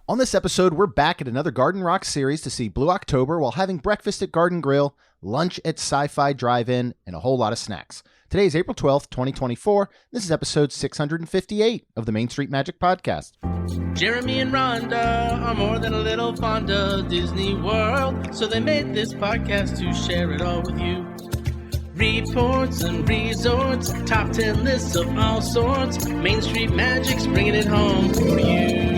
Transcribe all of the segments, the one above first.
On this episode, we're back at another Garden Rock series to see Blue October while having breakfast at Garden Grill, lunch at Sci-Fi Drive-In, and a whole lot of snacks. Today is April 12th, 2024. This is episode 658 of the Main Street Magic Podcast. Jeremy and Rhonda are more than a little fond of Disney World, so they made this podcast to share it all with you. Reports and resorts, top 10 lists of all sorts. Main Street Magic's bringing it home for you.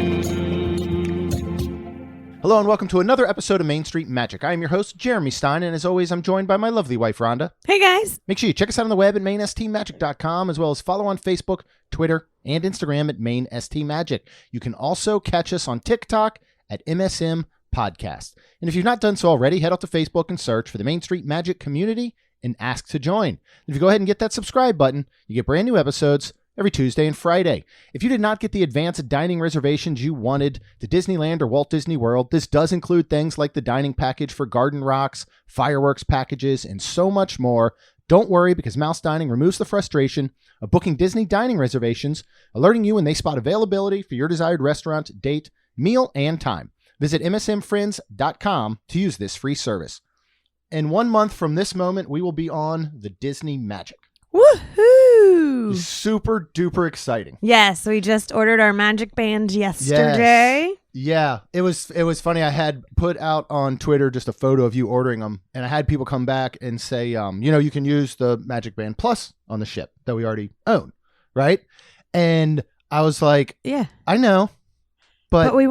Hello and welcome to another episode of Main Street Magic. I am your host, Jeremy Stein, and as always, I'm joined by my lovely wife, Rhonda. Hey, guys. Make sure you check us out on the web at mainstmagic.com, as well as follow on Facebook, Twitter, and Instagram at mainstmagic. You can also catch us on TikTok at MSM Podcast. And if you've not done so already, head out to Facebook and search for the Main Street Magic community and ask to join. If you go ahead and get that subscribe button, you get brand new episodes every Tuesday and Friday. If you did not get the advanced dining reservations you wanted to Disneyland or Walt Disney World, this does include things like the dining package for Garden Rocks, fireworks packages, and so much more. Don't worry, because Mouse Dining removes the frustration of booking Disney dining reservations, alerting you when they spot availability for your desired restaurant, date, meal, and time. Visit msmfriends.com to use this free service. In 1 month from this moment, we will be on the Disney Magic. Woohoo! Super duper exciting. Yes, we just ordered our magic band yesterday. Yes. Yeah, it was funny. I had put out on Twitter just a photo of you ordering them, and I had people come back and say, you can use the Magic Band Plus on the ship that we already own, right? And I was like, yeah, I know. But we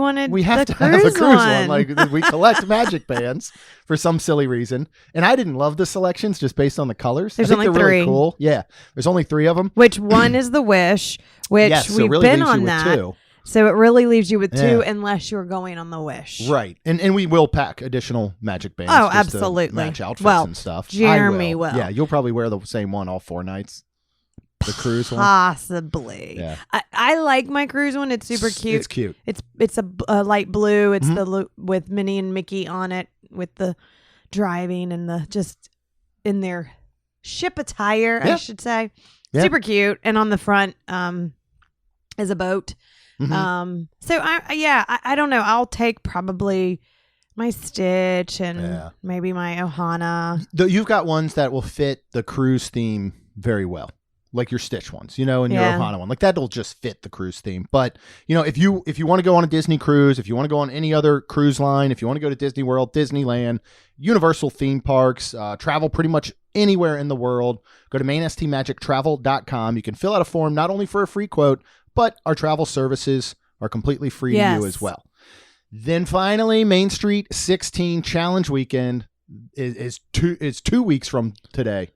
have to have a cruise one. Like, we collect magic bands for some silly reason. And I didn't love the selections just based on the colors. There's I think only they're three. Really cool. Yeah. There's only 3 of them. Which one is the Wish, which yes, so we've really been leaves on you with that. 2. So it really leaves you with 2 Yeah. unless you're going on the Wish. Right. And we will pack additional magic bands. Oh, just to absolutely. match outfits Well, and stuff. Jeremy will. Yeah, you'll probably wear the same one all 4 nights. The cruise one. Possibly. Yeah. I like my cruise one. It's super cute. It's cute. It's a light blue. It's Mm-hmm. with Minnie and Mickey on it, with the driving and the just in their ship attire, Yeah. I should say. Yeah. Super cute. And on the front is a boat. Mhm. So I don't know. I'll take probably my Stitch and maybe my Ohana. You've got ones that will fit the cruise theme very well. Like your Stitch ones, and your Ohana one. Like that'll just fit the cruise theme. But, if you want to go on a Disney cruise, if you want to go on any other cruise line, if you want to go to Disney World, Disneyland, Universal theme parks, travel pretty much anywhere in the world, go to mainstmagictravel.com. You can fill out a form not only for a free quote, but our travel services are completely free to you as well. Then finally, Main Street 16 Challenge Weekend is 2 weeks from today.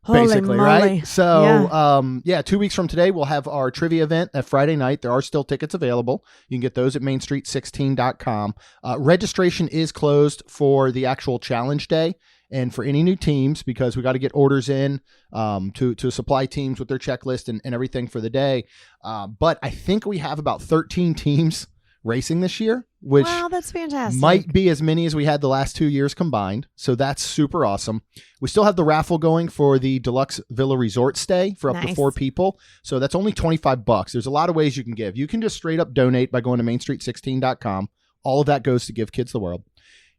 Basically, Holy right? moly. So, 2 weeks from today, we'll have our trivia event at Friday night. There are still tickets available. You can get those at mainstreet16.com. Registration is closed for the actual challenge day and for any new teams, because we got to get orders in to supply teams with their checklist and everything for the day. But I think we have about 13 teams racing this year, which wow, that's fantastic. might be as many as we had the last 2 years combined. So that's super awesome. We still have the raffle going for the Deluxe Villa Resort stay for up to 4 people. So that's only $25. There's a lot of ways you can give. You can just straight up donate by going to mainstreet16.com. All of that goes to Give Kids the World.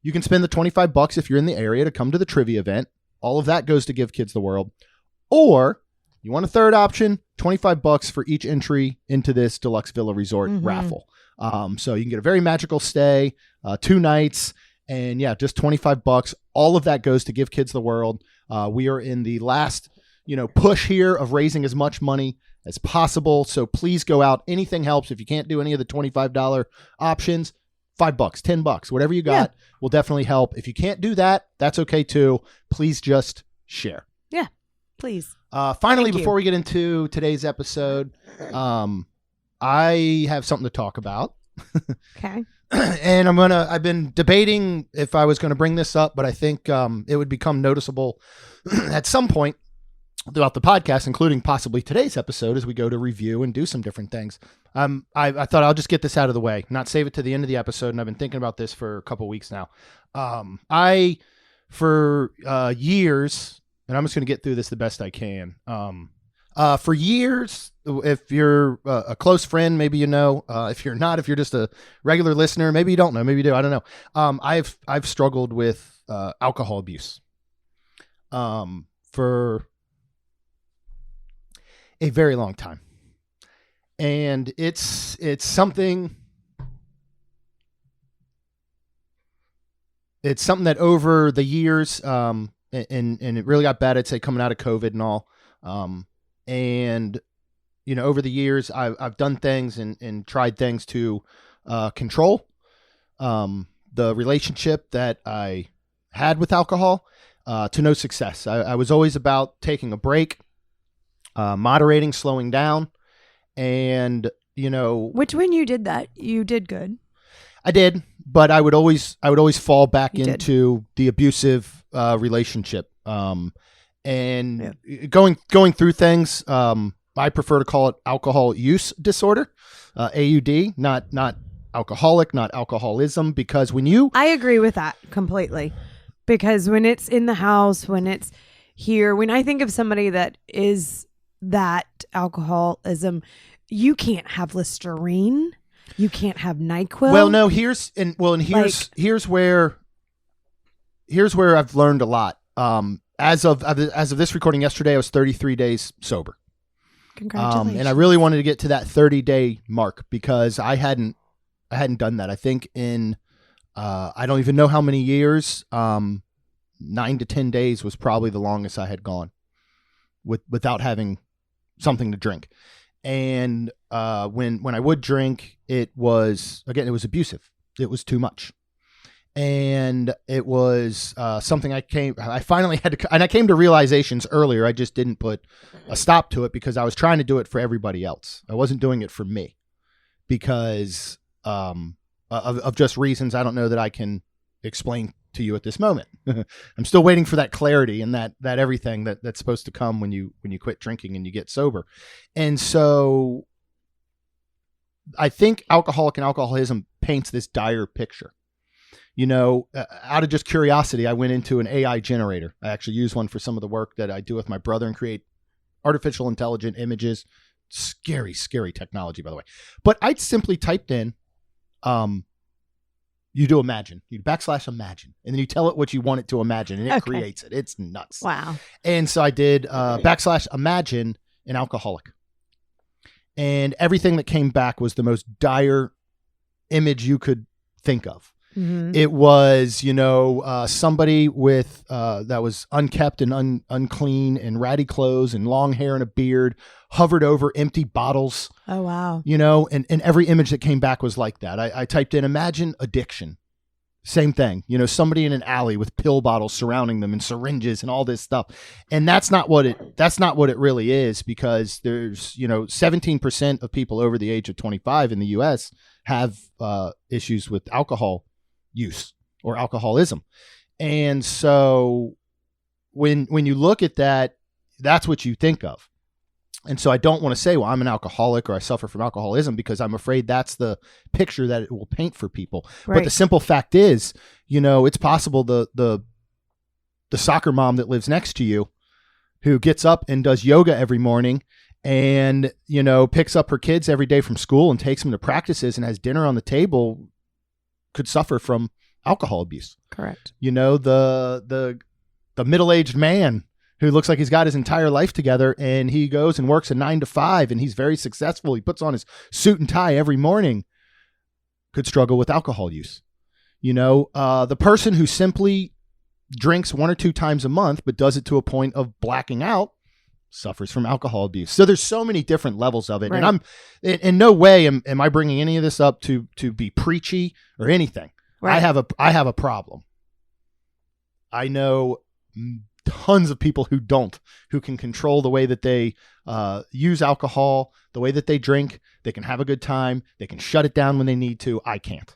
You can spend the $25 if you're in the area to come to the trivia event. All of that goes to Give Kids the World. Or you want a third option, $25 for each entry into this Deluxe Villa Resort raffle. So you can get a very magical stay, 2 nights, and just $25. All of that goes to Give Kids the World. We are in the last, push here of raising as much money as possible. So please go out. Anything helps. If you can't do any of the $25 options, $5, $10, whatever you got will definitely help. If you can't do that, that's okay too. Please just share. Yeah, please. Finally, before we get into today's episode, I have something to talk about. Okay. And I've been debating if I was going to bring this up, but I think it would become noticeable at some point throughout the podcast, including possibly today's episode as we go to review and do some different things. I thought I'll just get this out of the way, not save it to the end of the episode. And I've been thinking about this for a couple weeks now. For years, and I'm just going to get through this the best I can. For years, if you're a close friend, maybe you know. If you're not, if you're just a regular listener, maybe you don't know. Maybe you do. I don't know. I've struggled with alcohol abuse for a very long time, and it's something. It's something that over the years, and it really got bad, I'd say, coming out of COVID and all. And, you know, over the years, I've done things and tried things to control the relationship that I had with alcohol to no success. I was always about taking a break, moderating, slowing down. And, you know, which when you did that, you did good. I did, but I would always fall back into the abusive relationship. And going through things, I prefer to call it alcohol use disorder, AUD, not alcoholic, not alcoholism, because I agree with that completely, because when it's in the house, when it's here, when I think of somebody that is that alcoholism, you can't have Listerine. You can't have NyQuil. Well, no, here's where I've learned a lot. As of this recording yesterday, I was 33 days sober. Congratulations. And I really wanted to get to that 30-day mark because I hadn't done that. I think in I don't even know how many years. 9 to 10 days was probably the longest I had gone without having something to drink. And when I would drink, it was abusive. It was too much. And it was something I finally had to, and I came to realizations earlier. I just didn't put a stop to it because I was trying to do it for everybody else. I wasn't doing it for me because of just reasons I don't know that I can explain to you at this moment. I'm still waiting for that clarity and that everything that's supposed to come when you quit drinking and you get sober. And so I think alcoholic and alcoholism paints this dire picture. You know, out of just curiosity, I went into an AI generator. I actually use one for some of the work that I do with my brother and create artificial intelligent images. Scary, scary technology, by the way. But I simply typed in, you do imagine, you /imagine, and then you tell it what you want it to imagine, and it creates it. It's nuts. Wow. And so I did /imagine an alcoholic. And everything that came back was the most dire image you could think of. Mm-hmm. It was, somebody with that was unkept and unclean and ratty clothes and long hair and a beard, hovered over empty bottles. Oh, wow. And every image that came back was like that. I typed in, imagine addiction. Same thing. Somebody in an alley with pill bottles surrounding them and syringes and all this stuff. And that's not what it really is, because there's, 17% of people over the age of 25 in the US have issues with alcohol use or alcoholism. And so when you look at that, that's what you think of. And so I don't want to say, well, I'm an alcoholic or I suffer from alcoholism, because I'm afraid that's the picture that it will paint for people. Right. But the simple fact is, it's possible the soccer mom that lives next to you, who gets up and does yoga every morning and, picks up her kids every day from school and takes them to practices and has dinner on the table, could suffer from alcohol abuse. Correct. The middle-aged man who looks like he's got his entire life together, and he goes and works a 9 to 5 and he's very successful. He puts on his suit and tie every morning, could struggle with alcohol use. The person who simply drinks 1 or 2 times a month, but does it to a point of blacking out, suffers from alcohol abuse. So there's so many different levels of it. Right. And I'm in no way am I bringing any of this up to be preachy or anything. Right. I have a problem. I know tons of people who can control the way that they use alcohol, the way that they drink. They can have a good time. They can shut it down when they need to. I can't.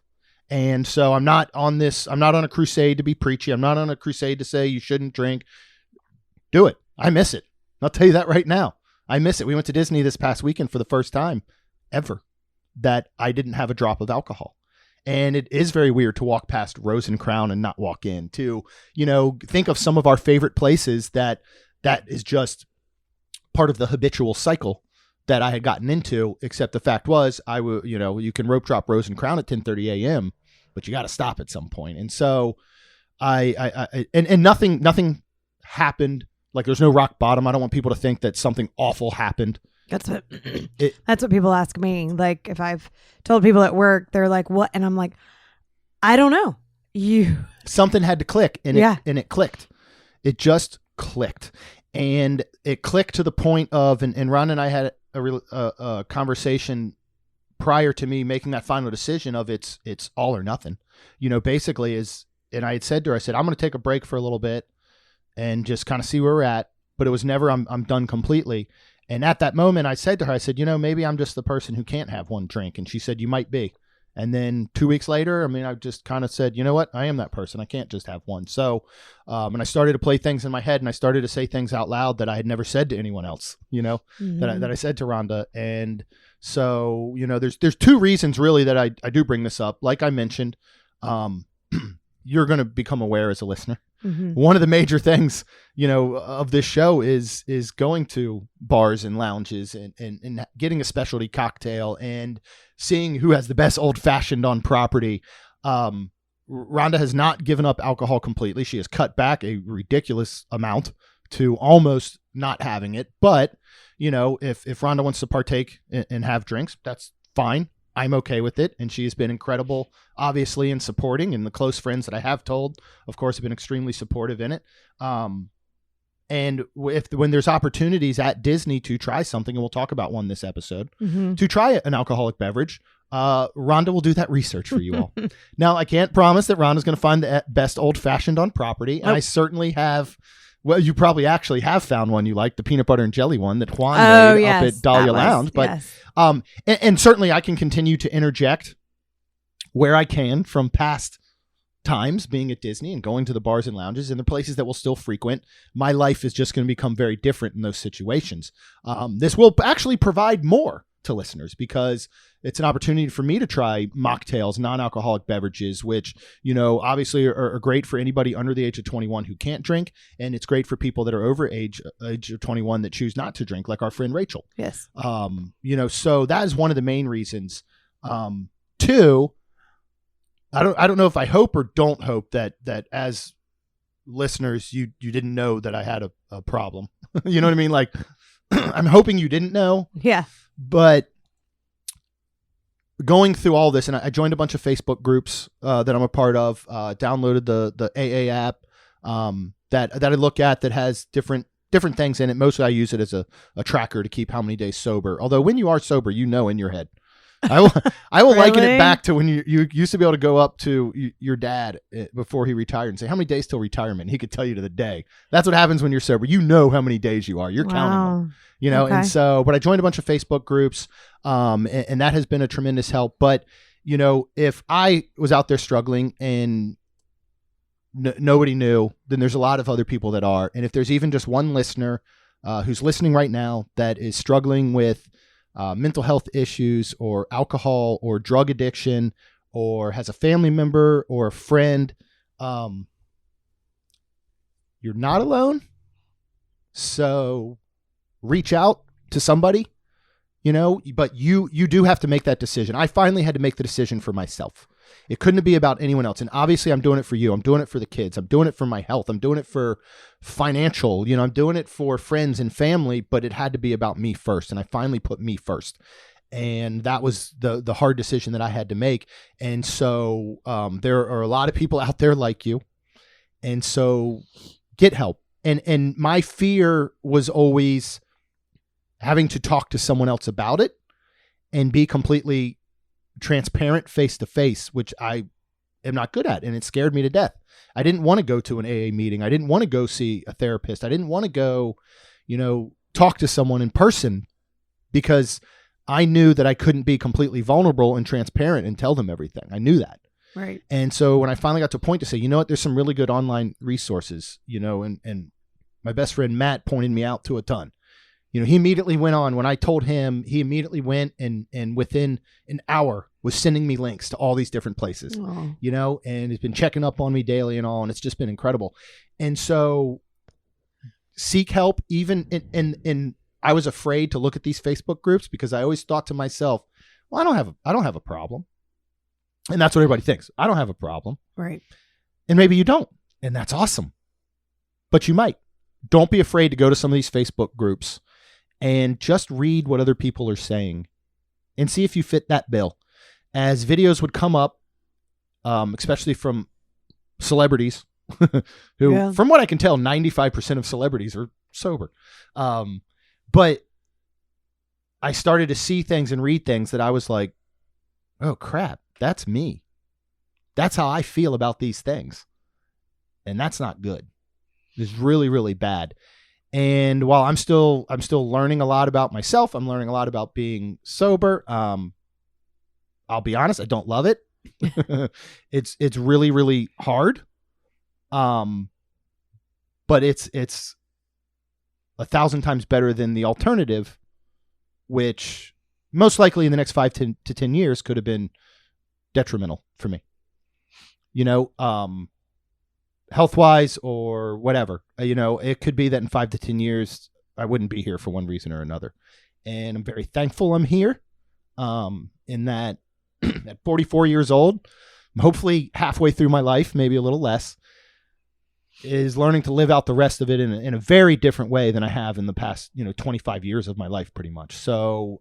And so I'm not on a crusade to be preachy. I'm not on a crusade to say you shouldn't drink. Do it. I miss it. I'll tell you that right now. I miss it. We went to Disney this past weekend for the first time ever that I didn't have a drop of alcohol. And it is very weird to walk past Rose and Crown and not walk in. To, think of some of our favorite places that is just part of the habitual cycle that I had gotten into, except the fact was you can rope drop Rose and Crown at 10:30 a.m., but you got to stop at some point. And so and nothing happened. Like there's no rock bottom. I don't want people to think that something awful happened. That's what people ask me. Like if I've told people at work, they're like, "What?" And I'm like, "I don't know." Something had to click, and it clicked. It just clicked, and it clicked to the point of, and Ron and I had a conversation prior to me making that final decision of it's all or nothing. Basically and I had said to her, I said, I'm going to take a break for a little bit and just kind of see where we're at. But it was never, I'm done completely. And at that moment, I said to her, I said, maybe I'm just the person who can't have one drink. And she said, you might be. And then 2 weeks later, I just kind of said, you know what? I am that person. I can't just have one. So, and I started to play things in my head, and I started to say things out loud that I had never said to anyone else, mm-hmm. that I said to Rhonda. And so, there's two reasons really that I do bring this up. Like I mentioned, you're going to become aware as a listener. Mm-hmm. One of the major things, of this show is going to bars and lounges and getting a specialty cocktail and seeing who has the best old fashioned on property. Rhonda has not given up alcohol completely. She has cut back a ridiculous amount to almost not having it. But, if Rhonda wants to partake and have drinks, that's fine. I'm okay with it. And she has been incredible, obviously, in supporting. And the close friends that I have told, of course, have been extremely supportive in it. And when there's opportunities at Disney to try something, and we'll talk about one this episode, mm-hmm. to try an alcoholic beverage, Rhonda will do that research for you all. Now, I can't promise that Rhonda's going to find the best old-fashioned on property. And I certainly have... Well, you probably actually have found one you like, the peanut butter and jelly one that Juan made up at Dahlia Lounge. But and certainly I can continue to interject where I can from past times being at Disney and going to the bars and lounges and the places that we'll still frequent. My life is just going to become very different in those situations. This will actually provide more to listeners because it's an opportunity for me to try mocktails, non-alcoholic beverages, which, obviously are great for anybody under the age of 21 who can't drink. And it's great for people that are over age of 21 that choose not to drink, like our friend Rachel. Yes. So that is one of the main reasons. Two, I don't know if I hope or don't hope that as listeners, you didn't know that I had a problem. You know what I mean? Like, I'm hoping you didn't know. Yeah. But going through all this, and I joined a bunch of Facebook groups that I'm a part of, downloaded the AA app that I look at that has different things in it. Mostly I use it as a tracker to keep how many days sober. Although when you are sober, in your head. I will really? Liken it back to when you used to be able to go up to your dad before he retired and say, how many days till retirement? And he could tell you to the day. That's what happens when you're sober. You know how many days you are. You're counting them. Okay. And so, but I joined a bunch of Facebook groups, and that has been a tremendous help. But, if I was out there struggling and nobody knew, then there's a lot of other people that are. And if there's even just one listener who's listening right now that is struggling with mental health issues or alcohol or drug addiction or has a family member or a friend, you're not alone. So reach out to somebody, but you do have to make that decision. I finally had to make the decision for myself. It couldn't be about anyone else. And obviously I'm doing it for you. I'm doing it for the kids. I'm doing it for my health. I'm doing it for financial, I'm doing it for friends and family, but it had to be about me first. And I finally put me first. And that was the hard decision that I had to make. And so there are a lot of people out there like you. And so get help. And my fear was always having to talk to someone else about it and be completely transparent face to face, which I am not good at. And it scared me to death. I didn't want to go to an AA meeting. I didn't want to go see a therapist. I didn't want to go, talk to someone in person because I knew that I couldn't be completely vulnerable and transparent and tell them everything. I knew that. Right. And so when I finally got to a point to say, you know what, there's some really good online resources, and my best friend Matt pointed me out to a ton. He immediately went on when I told him, he immediately went and within an hour was sending me links to all these different places, and has been checking up on me daily and all. And it's just been incredible. And so seek help even in I was afraid to look at these Facebook groups because I always thought to myself, well, I don't have a problem. And that's what everybody thinks. I don't have a problem. Right. And maybe you don't. And that's awesome. But you might. Don't be afraid to go to some of these Facebook groups and just read what other people are saying and see if you fit that bill. As videos would come up, especially from celebrities who, from what I can tell, 95% of celebrities are sober. But I started to see things and read things that I was like, oh, crap, that's me. That's how I feel about these things. And that's not good. It's really, really bad. And while I'm still learning a lot about myself, I'm learning a lot about being sober. I'll be honest, I don't love it. It's really, really hard. But it's 1,000 times better than the alternative, which most likely in the next 5 to 10 years could have been detrimental for me. Health-wise or whatever. It could be that in 5 to 10 years, I wouldn't be here for one reason or another. And I'm very thankful I'm here. In that at 44 years old, I'm hopefully halfway through my life, maybe a little less, is learning to live out the rest of it in a very different way than I have in the past, 25 years of my life, pretty much. So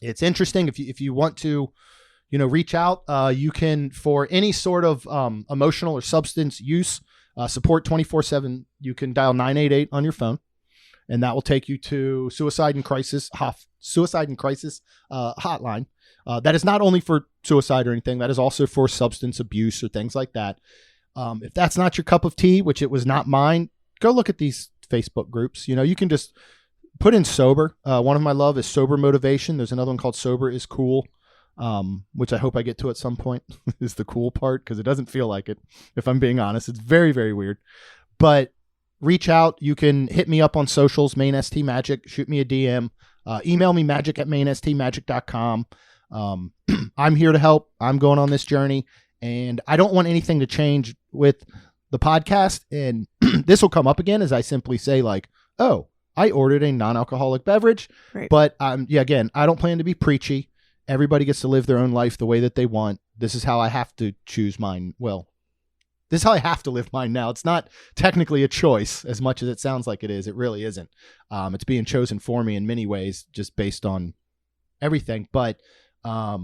it's interesting. If you want to, reach out, you can, for any sort of emotional or substance use support 24/7, you can dial 988 on your phone, and that will take you to Suicide and Crisis hotline. That is not only for suicide or anything. That is also for substance abuse or things like that. If that's not your cup of tea, which it was not mine, go look at these Facebook groups. You can just put in sober. One of my love is Sober Motivation. There's another one called Sober is Cool, which I hope I get to at some point is the cool part, because it doesn't feel like it, if I'm being honest. It's very, very weird. But reach out. You can hit me up on socials, Main ST Magic. Shoot me a DM. Email me magic@mainstmagic.com. I'm here to help. I'm going on this journey, and I don't want anything to change with the podcast. And this will come up again as I simply say, like, oh, I ordered a non-alcoholic beverage. Right. But again, I don't plan to be preachy. Everybody gets to live their own life the way that they want. This is how I have to choose mine. Well, this is how I have to live mine now. It's not technically a choice as much as it sounds like it is. It really isn't. It's being chosen for me in many ways, just based on everything. But I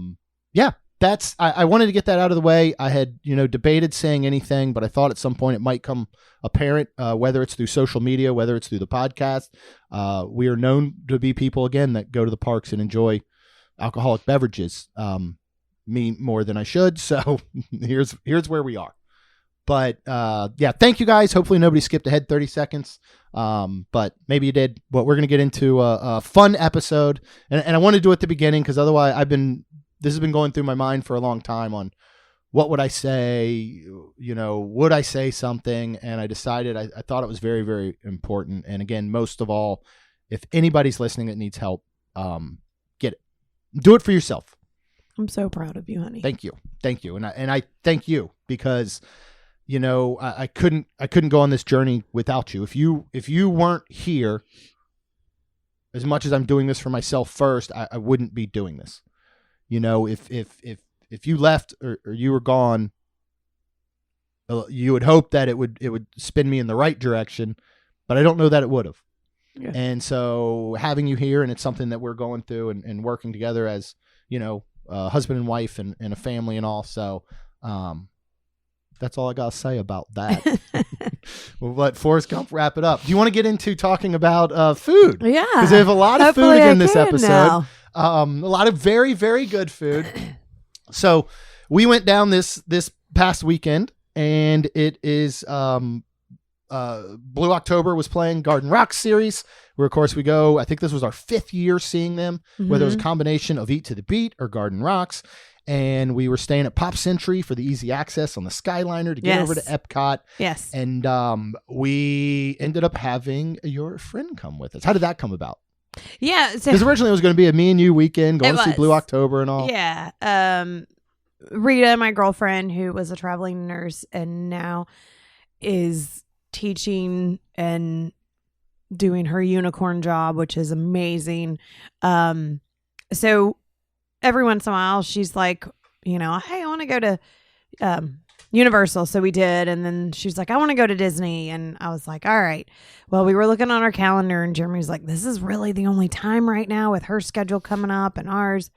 wanted to get that out of the way. I had, debated saying anything, but I thought at some point it might come apparent, whether it's through social media, whether it's through the podcast. We are known to be people, again, that go to the parks and enjoy alcoholic beverages, me more than I should. So here's where we are. But thank you guys. Hopefully nobody skipped ahead 30 seconds. But maybe you did. But we're going to get into a fun episode. And I want to do it at the beginning, because otherwise this has been going through my mind for a long time on what would I say, would I say something? And I decided I thought it was very, very important. And again, most of all, if anybody's listening that needs help, get it. Do it for yourself. I'm so proud of you, honey. Thank you. And I thank you, because I couldn't go on this journey without you. If you weren't here, as much as I'm doing this for myself first, I wouldn't be doing this. If you left or you were gone, you would hope that it would spin me in the right direction, but I don't know that it would have. Yeah. And so having you here, and it's something that we're going through and working together as, husband and wife and a family and all. So, that's all I got to say about that. We'll let Forrest Gump wrap it up. Do you want to get into talking about food? Yeah. Because we have a lot of food in this episode. Now. A lot of very, very good food. So we went down this past weekend, and it is Blue October was playing Garden Rocks series, where of course we go. I think this was our 5th year seeing them, whether it was a combination of Eat to the Beat or Garden Rocks. And we were staying at Pop Century for the easy access on the Skyliner to get over to Epcot. Yes. And we ended up having your friend come with us. How did that come about? Yeah. Because originally it was going to be a me and you weekend, going to see Blue October and all. Yeah. Rita, my girlfriend, who was a traveling nurse and now is teaching and doing her unicorn job, which is amazing. So every once in a while, she's like, hey, I want to go to Universal. So we did. And then she's like, I want to go to Disney. And I was like, all right. Well, we were looking on our calendar and Jeremy's like, this is really the only time right now with her schedule coming up and ours.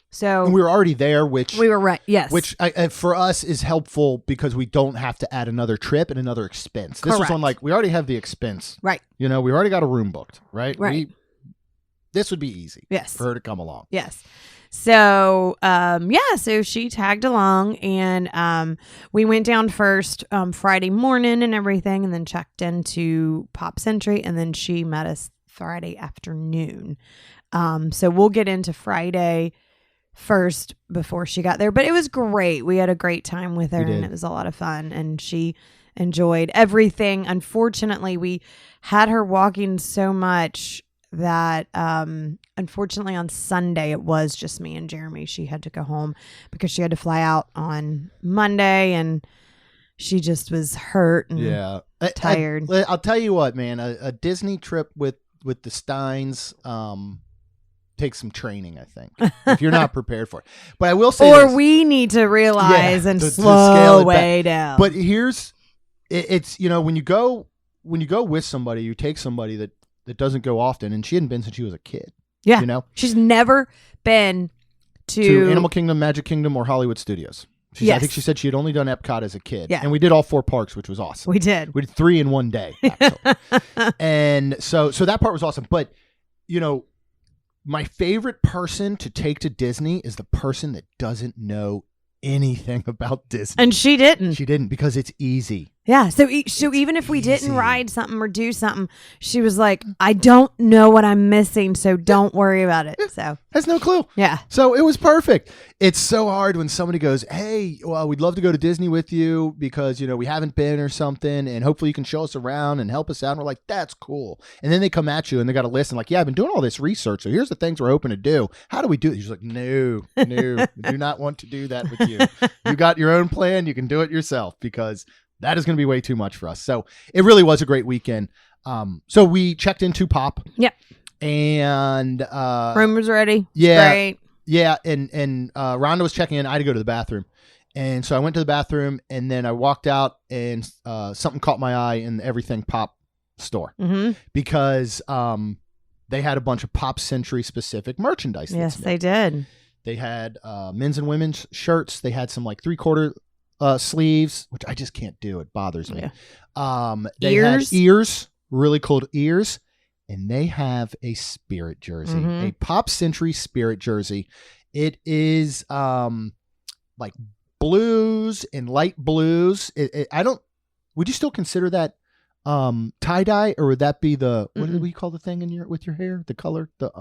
So and we were already there, which we were right. Yes. Which for us is helpful because we don't have to add another trip and another expense. This was on we already have the expense. Right. We already got a room booked. Right. Right. This would be easy. Yes. For her to come along. Yes. So, so she tagged along and we went down first Friday morning and everything and then checked into Pop Century and then she met us Friday afternoon. So we'll get into Friday first before she got there, but it was great. We had a great time with her and it was a lot of fun and she enjoyed everything. Unfortunately, we had her walking so much that unfortunately on Sunday it was just me and Jeremy. She had to go home because she had to fly out on Monday and she just was hurt and tired. I'll tell you what, man, a Disney trip with the Steins takes some training, I think, if you're not prepared for it. But I will say or we need to realize and slow way down. But here's it's when you go with somebody, you take somebody that doesn't go often, and she hadn't been since she was a kid. Yeah. She's never been to Animal Kingdom, Magic Kingdom, or Hollywood Studios. I think she said she had only done Epcot as a kid. Yeah. And we did all 4 parks, which was awesome. We did 3 in one day, actually. And so that part was awesome. But, my favorite person to take to Disney is the person that doesn't know anything about Disney. And she didn't. She didn't because it's easy. Yeah. So even if we didn't ride something or do something, she was like, I don't know what I'm missing, so don't worry about it. So has no clue. Yeah. So it was perfect. It's so hard when somebody goes, hey, well, we'd love to go to Disney with you because, we haven't been or something, and hopefully you can show us around and help us out. And we're like, that's cool. And then they come at you and they got a list and like, yeah, I've been doing all this research. So here's the things we're hoping to do. How do we do it? You're like, no, we do not want to do that with you. You got your own plan. You can do it yourself because that is going to be way too much for us. So it really was a great weekend. So we checked into Pop. Yep. And room was ready. Yeah. Great. Yeah. And Rhonda was checking in. I had to go to the bathroom. And so I went to the bathroom and then I walked out and something caught my eye in the Everything Pop store because they had a bunch of Pop Century specific merchandise. Yes, they did. They had men's and women's shirts. They had some 3/4 sleeves, which I just can't do. It bothers me. Yeah. They had ears, really cool ears, and they have a Spirit jersey, a Pop Century Spirit jersey. It is like blues and light blues. Would you still consider that tie dye, or would that be the what do we call the thing with your hair? The color, the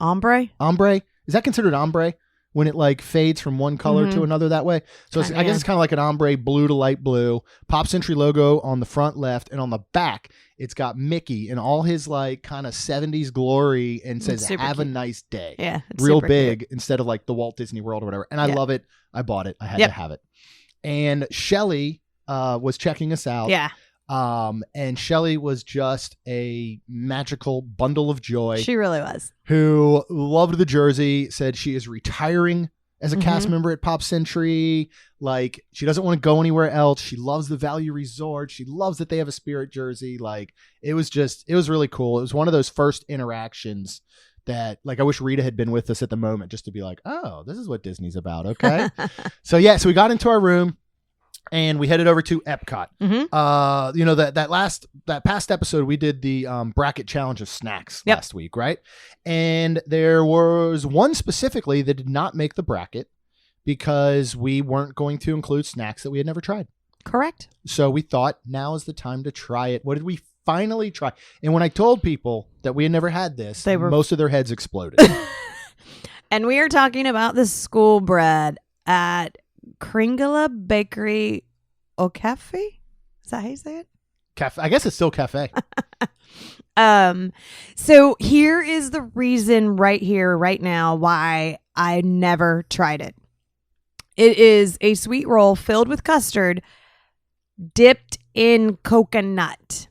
ombre. Ombre. Is that considered ombre? When it fades from one color to another that way. So I guess it's kind of like an ombre blue to light blue. Pop Century logo on the front left, and on the back it's got Mickey in all his kind of 70s glory and says "Have a nice day." Yeah, real big cute. Instead of the Walt Disney World or whatever. And I love it. I bought it. I had to have it. And Shelly was checking us out. Yeah. And Shelly was just a magical bundle of joy. She really was. Who loved the jersey, said she is retiring as a cast member at Pop Century. She doesn't want to go anywhere else. She loves the Value Resort. She loves that they have a Spirit jersey. It was really cool. It was one of those first interactions that I wish Rita had been with us at the moment just to be like, oh, this is what Disney's about. Okay. So we got into our room. And we headed over to Epcot. That past episode, we did the bracket challenge of snacks last week, right? And there was one specifically that did not make the bracket because we weren't going to include snacks that we had never tried. Correct. So we thought now is the time to try it. What did we finally try? And when I told people that we had never had this, most of their heads exploded. And we are talking about the school bread at Kringla Bakery au Cafe? Is that how you say it? Cafe. I guess it's still cafe. So here is the reason right here, right now, why I never tried it. It is a sweet roll filled with custard dipped in coconut.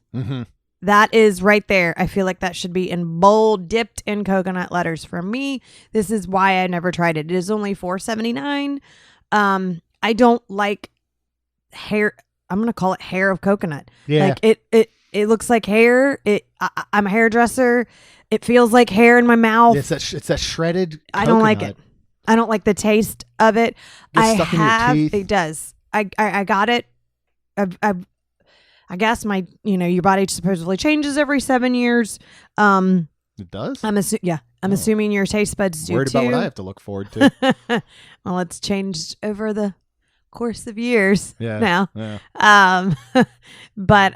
that is right there. I feel like that should be in bold, dipped in coconut letters for me. This is why I never tried it. It is only $4.79. I don't like hair. I'm going to call it hair of coconut. Yeah. Like it looks like hair. I'm a hairdresser. It feels like hair in my mouth. It's that shredded coconut. I don't like it. I don't like the taste of it. Gets stuck in your teeth. It does. I got it. I guess your body supposedly changes every 7 years. It does? I'm assuming your taste buds do Worried too. about what I have to look forward to. Well, it's changed over the course of years now. Yeah. But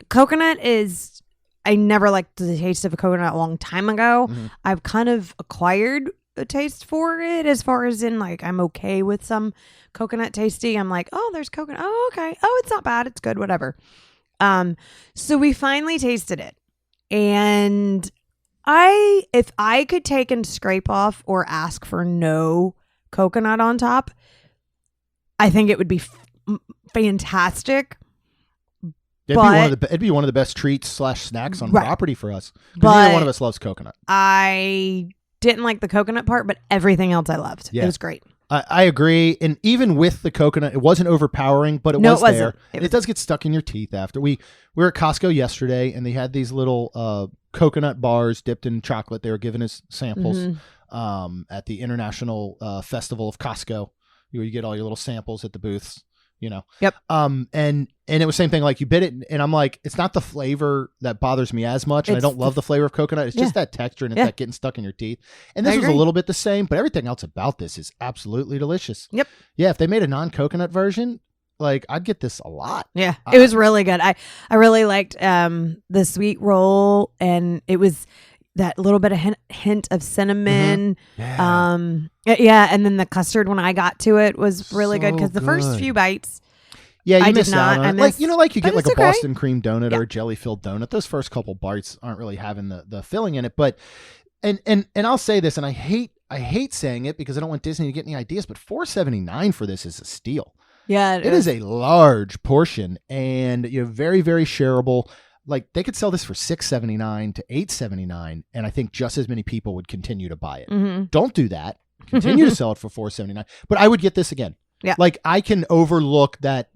coconut is, I never liked the taste of a coconut a long time ago. Mm-hmm. I've kind of acquired a taste for it, as far as in like I'm okay with some coconut tasty. I'm like, oh, there's coconut. Oh, okay. Oh, it's not bad. It's good. Whatever. So we finally tasted it, and if I could take and scrape off or ask for no coconut on top, I think it would be fantastic. It'd be one of the best treats / snacks on property for us. Because neither one of us loves coconut. I didn't like the coconut part, but everything else I loved. Yeah. It was great. I agree. And even with the coconut, it wasn't overpowering, but it was there. It does get stuck in your teeth after. We were at Costco yesterday, and they had these little coconut bars dipped in chocolate. They were giving us samples at the International Festival of Costco. You get all your little samples at the booths. Yep. And it was same thing. Like you bit it, and I'm like, it's not the flavor that bothers me as much. And I don't love the flavor of coconut. It's just that texture, and it's that getting stuck in your teeth. And this was a little bit the same, but everything else about this is absolutely delicious. Yep. Yeah. If they made a non-coconut version, like I'd get this a lot. Yeah. It was really good. I really liked the sweet roll, and it was that little bit of hint of cinnamon. Mm-hmm. Yeah. And then the custard, when I got to it, was really good, because the first few bites, you I miss did out not. on it. Like you get like a okay. Boston cream donut or a jelly-filled donut. Those first couple bites aren't really having the filling in it. But and I'll say this, and I hate saying it because I don't want Disney to get any ideas, but $4.79 for this is a steal. Yeah, it is a large portion, and very, very shareable. Like they could sell this for $6.79 to $8.79, and I think just as many people would continue to buy it. Mm-hmm. Don't do that. Continue to sell it for $4.79. But I would get this again. Yeah. Like I can overlook that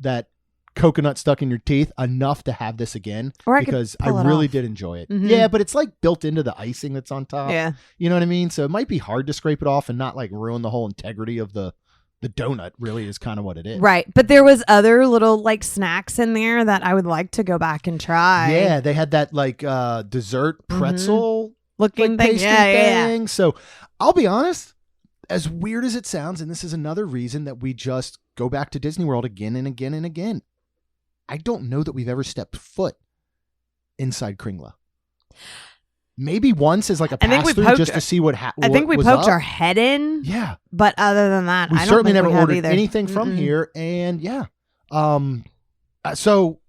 coconut stuck in your teeth enough to have this again, because I really did enjoy it. Mm-hmm. Yeah, but it's like built into the icing that's on top. Yeah. You know what I mean? So it might be hard to scrape it off and not like ruin the whole integrity of the donut. Really is kind of what it is. Right. But there was other little like snacks in there that I would like to go back and try. Yeah, they had that like dessert pretzel looking like, thing. thing. So I'll be honest, as weird as it sounds, and this is another reason that we just go back to Disney World again and again and again, I don't know that we've ever stepped foot inside Kringla. Maybe once as like a pass through just to see what happened. I think we poked our head in. Yeah. But other than that, I don't certainly never ordered anything Mm-mm. from here. And yeah. So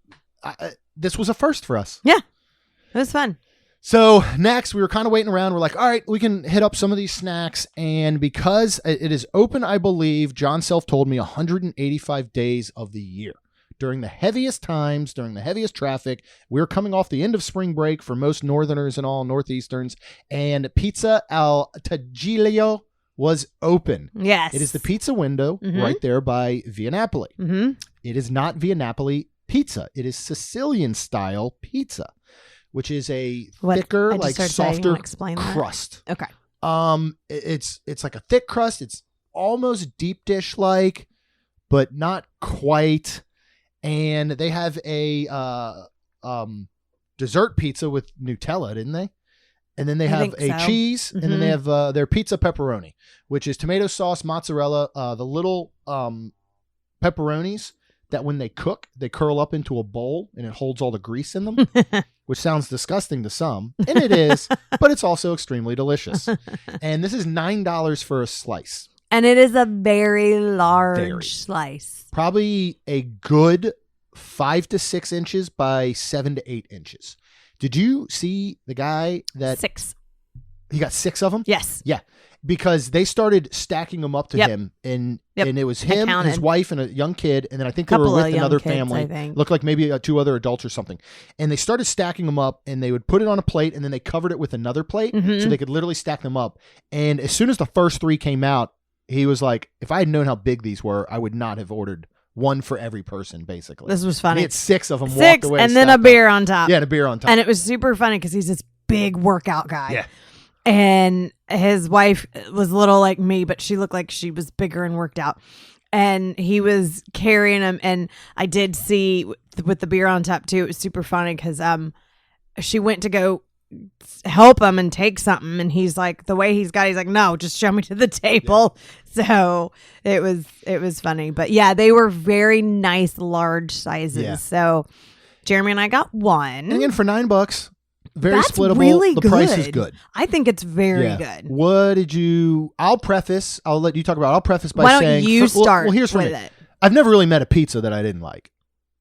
this was a first for us. Yeah. It was fun. So next, we were kind of waiting around. We're like, all right, we can hit up some of these snacks. And because it is open, I believe, John Self told me 185 days of the year. During the heaviest times, during the heaviest traffic, we're coming off the end of spring break for most Northerners and all Northeasterns. And Pizza al Taglio was open. Yes. It is the pizza window right there by Via Napoli. Mm-hmm. It is not Via Napoli pizza. It is Sicilian style pizza, which is a thicker, like softer crust. Okay. It's like a thick crust. It's almost deep dish like, but not quite. And they have a dessert pizza with Nutella, didn't they? And then they have cheese, and then they have their pizza pepperoni, which is tomato sauce, mozzarella, the little pepperonis that when they cook, they curl up into a bowl, and it holds all the grease in them, which sounds disgusting to some, and it is, but it's also extremely delicious. And this is $9 for a slice. And it is a very large slice. Probably a good 5 to 6 inches by 7 to 8 inches. Did you see the guy that... 6. He got 6 of them? Yes. Yeah. because they started stacking them up to him, and it was him, his wife, and a young kid, and then I think they were with another family. Looked like maybe 2 other adults or something. And they started stacking them up, and they would put it on a plate, and then they covered it with another plate, so they could literally stack them up. And as soon as the first 3 came out, he was like, if I had known how big these were, I would not have ordered one for every person, basically. This was funny. He had 6 of them walked away. And then a beer on top. Yeah, and a beer on top. And it was super funny because he's this big workout guy. Yeah. And his wife was a little like me, but she looked like she was bigger and worked out. And he was carrying him. And I did see with the beer on top, too, it was super funny because she went to go help him and take something, and he's like, the way he's like, no, just show me to the table. So it was funny, but yeah, they were very nice large sizes. So Jeremy and I got one, and again for $9, very That's splittable. Really the good. Price is good. I think it's very good. What did you? I'll preface by why saying, don't you start well, here's with me. it. I've never really met a pizza that I didn't like.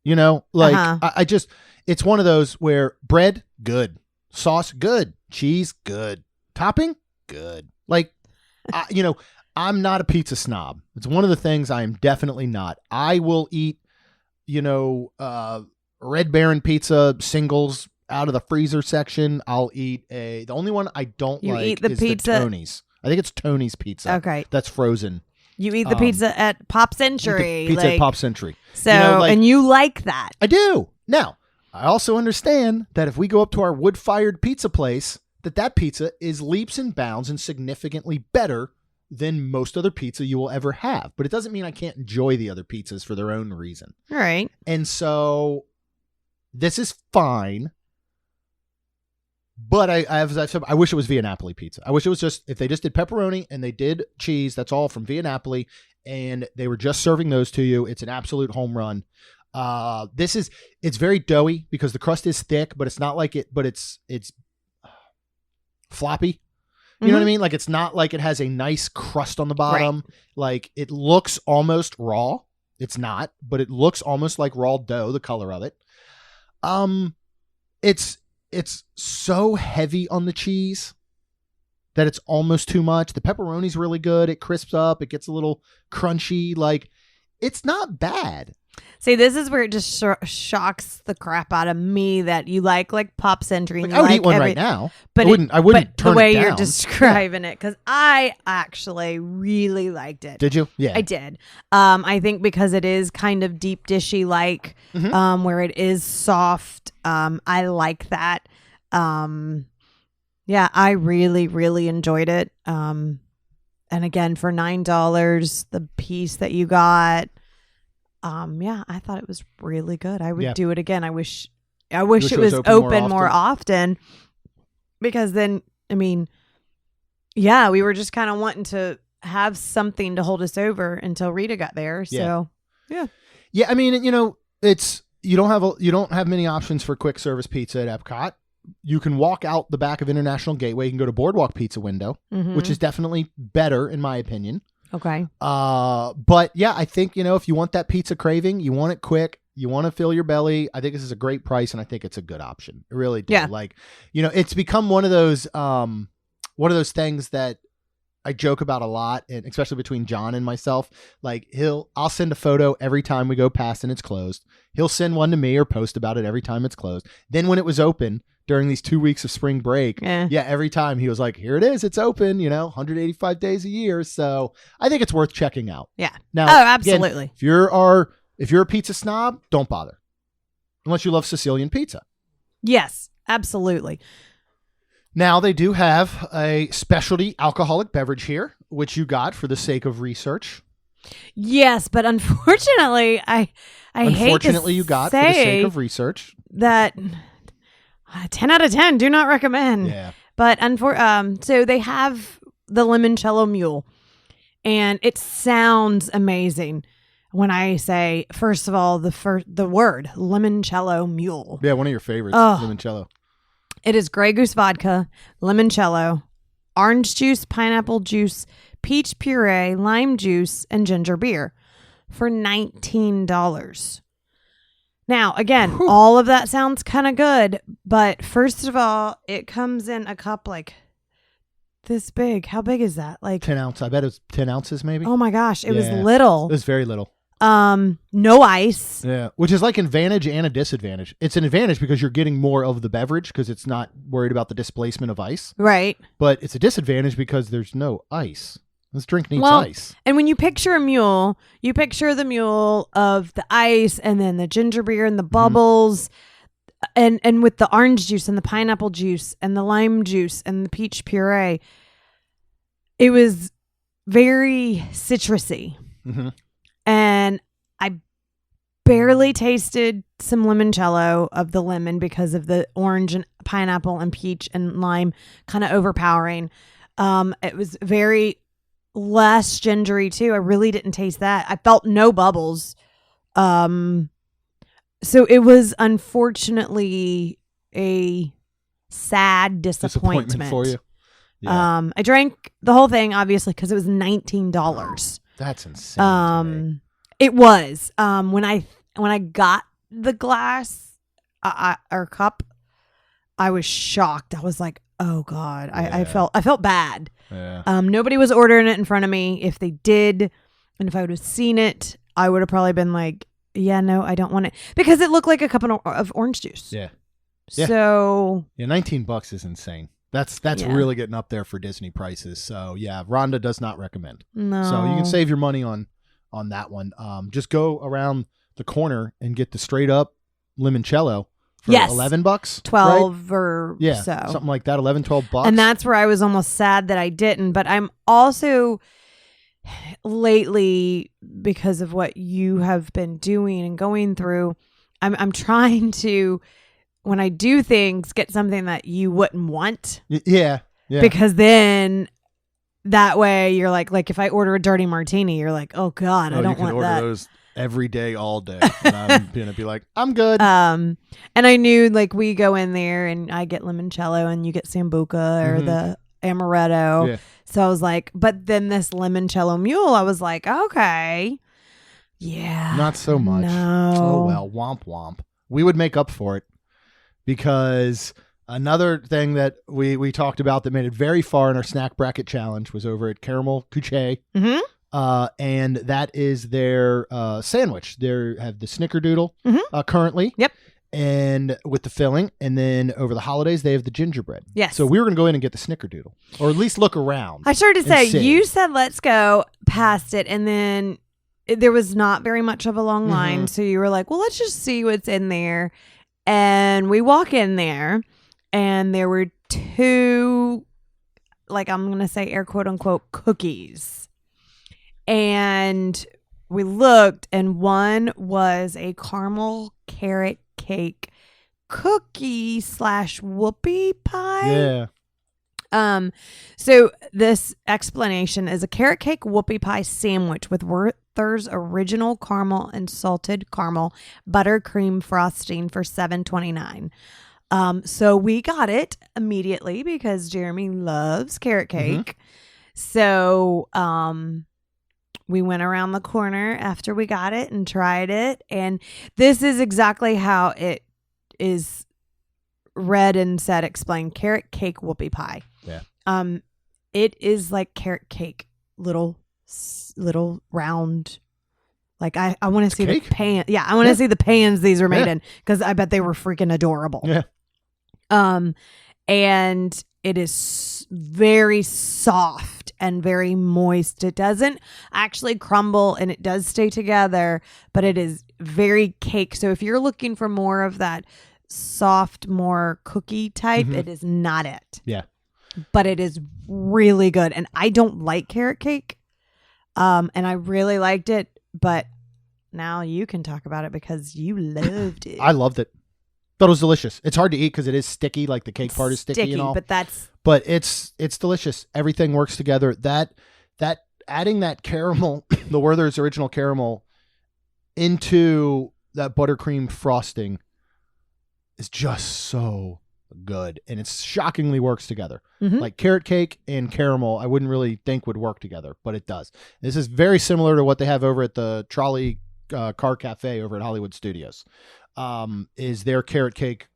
I just, it's one of those where bread good. Sauce, good. Cheese, good. Topping, good. I'm not a pizza snob. It's one of the things I am definitely not. I will eat, Red Baron pizza singles out of the freezer section. I'll eat the only one I don't like is pizza? the Tony's. I think it's Tony's pizza. Okay. That's frozen. You eat the pizza at Pop Century. Pizza at Pop Century. So, and you like that. I do. Now, I also understand that if we go up to our wood-fired pizza place, that pizza is leaps and bounds and significantly better than most other pizza you will ever have. But it doesn't mean I can't enjoy the other pizzas for their own reason. All right. And so this is fine. But as I've said, I wish it was Via Napoli pizza. I wish it was if they just did pepperoni and they did cheese, that's all from Via Napoli, and they were just serving those to you. It's an absolute home run. It's very doughy because the crust is thick, but it's not like it, but it's floppy. You know what I mean? Like, it's not like it has a nice crust on the bottom. Right. Like, it looks almost raw. It's not, but it looks almost like raw dough, the color of it. It's so heavy on the cheese that it's almost too much. The pepperoni's really good. It crisps up. It gets a little crunchy. Like, it's not bad. See, this is where it just shocks the crap out of me that you like Pop Century. I would eat one right now. But I wouldn't turn the way it down. You're describing it, because I actually really liked it. Did you? Yeah, I did. I think because it is kind of deep dishy where it is soft. I like that. Yeah, I really, really enjoyed it. And again, for $9, the piece that you got. I thought it was really good. I would do it again. I wish it was open more often, because then, we were just kind of wanting to have something to hold us over until Rita got there. So, yeah. I mean, it's, you don't have many options for quick service pizza at Epcot. You can walk out the back of International Gateway. You can go to Boardwalk Pizza Window, which is definitely better in my opinion. Okay. But yeah, I think, if you want that pizza craving, you want it quick, you want to fill your belly, I think this is a great price, and I think it's a good option. It really do. Yeah. It's become one of those things that I joke about a lot, and especially between John and myself. Like, I'll send a photo every time we go past and it's closed. He'll send one to me or post about it every time it's closed. Then when it was open during these 2 weeks of spring break, every time he was like, here it is, it's open, 185 days a year. So I think it's worth checking out. Yeah. Now, absolutely. Again, if you're a pizza snob, don't bother. Unless you love Sicilian pizza. Yes, absolutely. Now, they do have a specialty alcoholic beverage here, which you got for the sake of research. Yes, but unfortunately, Unfortunately, you got for the sake of research that 10 out of 10 do not recommend. Yeah. But so they have the limoncello mule, and it sounds amazing when I say, first of all, the word limoncello mule. Yeah, one of your favorites, limoncello. It is Grey Goose vodka, limoncello, orange juice, pineapple juice, peach puree, lime juice, and ginger beer for $19. Now, again, all of that sounds kind of good, but first of all, it comes in a cup like this big. How big is that? Like 10 ounce. I bet it was 10 ounces maybe. Oh my gosh, it was Yeah. little. It was very little. No ice. Yeah, which is like an advantage and a disadvantage. It's an advantage because you're getting more of the beverage because it's not worried about the displacement of ice. Right. But it's a disadvantage because there's no ice. This drink needs ice. And when you picture a mule, you picture the mule of the ice and then the ginger beer and the bubbles and with the orange juice and the pineapple juice and the lime juice and the peach puree. It was very citrusy. Mm-hmm. And I barely tasted some limoncello of the lemon because of the orange and pineapple and peach and lime kind of overpowering. It was very less gingery too. I really didn't taste that. I felt no bubbles. So it was unfortunately a sad disappointment for you. Yeah. I drank the whole thing obviously because it was $19. That's insane. It was. When I got the glass or cup, I was shocked. I was like, oh God. I felt bad. Yeah. Nobody was ordering it in front of me. If they did, and if I would have seen it, I would have probably been like, yeah, no, I don't want it. Because it looked like a cup of orange juice. Yeah. So yeah, $19 is insane. That's really getting up there for Disney prices. So yeah, Rhonda does not recommend. No. So you can save your money on that one. Just go around the corner and get the straight up limoncello for $11. 12 right? or yeah, so. something like that, $11-12. And that's where I was almost sad that I didn't. But I'm also lately, because of what you have been doing and going through, I'm trying to, when I do things, get something that you wouldn't want. Yeah. Because then that way you're like if I order a dirty martini, you're like, oh God, I don't want order that. those every day, all day. And I'm gonna be like, I'm good. And I knew like we go in there and I get limoncello and you get sambuca or the amaretto. Yeah. So I was like, but then this limoncello mule, I was like, okay, yeah, not so much. No. Oh well, womp womp. We would make up for it because another thing that we talked about that made it very far in our snack bracket challenge was over at Caramel Couche. Mm-hmm. And that is their sandwich. They have the snickerdoodle currently. Yep. And with the filling. And then over the holidays, they have the gingerbread. Yes. So we were going to go in and get the snickerdoodle or at least look around. I started to say, see. you said, let's go past it. And then there was not very much of a long line. So you were like, well, let's just see what's in there. And we walk in there and there were two, like I'm going to say air quote unquote cookies. And we looked and one was a caramel carrot cake cookie / whoopie pie. Yeah. So this explanation is a carrot cake whoopie pie sandwich with Werther's original caramel and salted caramel buttercream frosting for $7.29. So we got it immediately because Jeremy loves carrot cake. So, we went around the corner after we got it and tried it. And this is exactly how it is read and said, explained. Carrot cake whoopie pie. Yeah. It is like carrot cake, little round. Like I want to see cake? the pan. Yeah, I want to see the pans these were made in because I bet they were freaking adorable. Yeah. And it is very soft and very moist. It doesn't actually crumble and it does stay together, but it is very cake. So if you're looking for more of that soft, more cookie type, it is not it. Yeah. But it is really good. And I don't like carrot cake. And I really liked it, but now you can talk about it because you loved it. I loved it. Thought it was delicious. It's hard to eat because it is sticky, like the cake part is sticky and all. But it's delicious. Everything works together. That adding that caramel, the Werther's original caramel, into that buttercream frosting is just so good, and it shockingly works together. Like carrot cake and caramel, I wouldn't really think would work together, but it does. This is very similar to what they have over at the Trolley Car Cafe over at Hollywood Studios. Is their carrot cake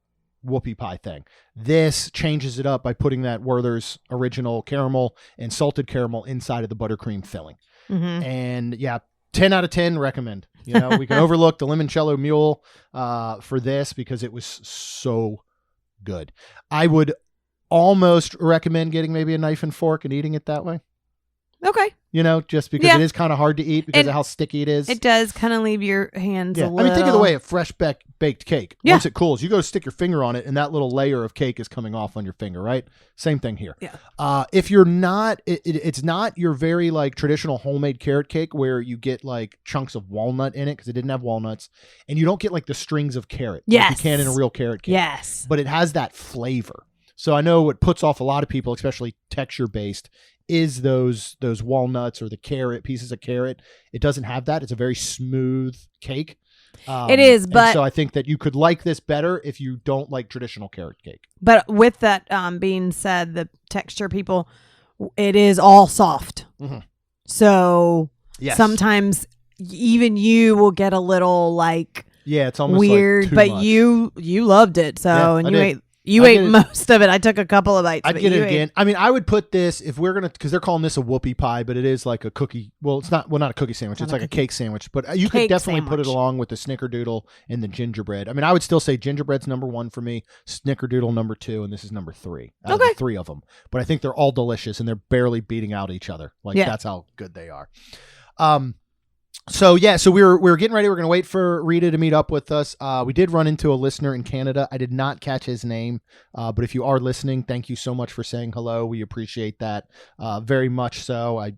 whoopie pie thing. This changes it up by putting that Werther's original caramel and salted caramel inside of the buttercream filling. Mm-hmm. And yeah, 10 out of 10 recommend. You know, we can overlook the limoncello mule for this because it was so good. I would almost recommend getting maybe a knife and fork and eating it that way. Okay. You know, just because it is kind of hard to eat because of how sticky it is. It does kind of leave your hands a little. I mean, think of the way a fresh baked cake. Yeah. Once it cools, you go to stick your finger on it and that little layer of cake is coming off on your finger, right? Same thing here. Yeah. If you're not, it's not your very like traditional homemade carrot cake where you get like chunks of walnut in it because it didn't have walnuts, and you don't get like the strings of carrot like you can in a real carrot cake. Yes. But it has that flavor. So I know what puts off a lot of people, especially texture based, is those walnuts or the carrot, pieces of carrot. It doesn't have that. It's a very smooth cake. It is, but so I think that you could like this better if you don't like traditional carrot cake. But with that being said, the texture, people, it is all soft. Mm-hmm. So sometimes even you will get a little like it's almost weird, like too but much. you loved it. So and you ate most of it. I took a couple of bites. I'd get it again. I mean, I would put this if we're gonna, because they're calling this a whoopie pie, but it is like a cookie. Well, it's not. Well, not a cookie sandwich. It's like a cake sandwich. But you could definitely put it along with the snickerdoodle and the gingerbread. I mean, I would still say gingerbread's number 1 for me, snickerdoodle number 2, and this is number 3. Out of the 3 of them. But I think they're all delicious and they're barely beating out each other. Like that's how good they are. So we were getting ready. We're going to wait for Rita to meet up with us. We did run into a listener in Canada. I did not catch his name, but if you are listening, thank you so much for saying hello. We appreciate that very much. So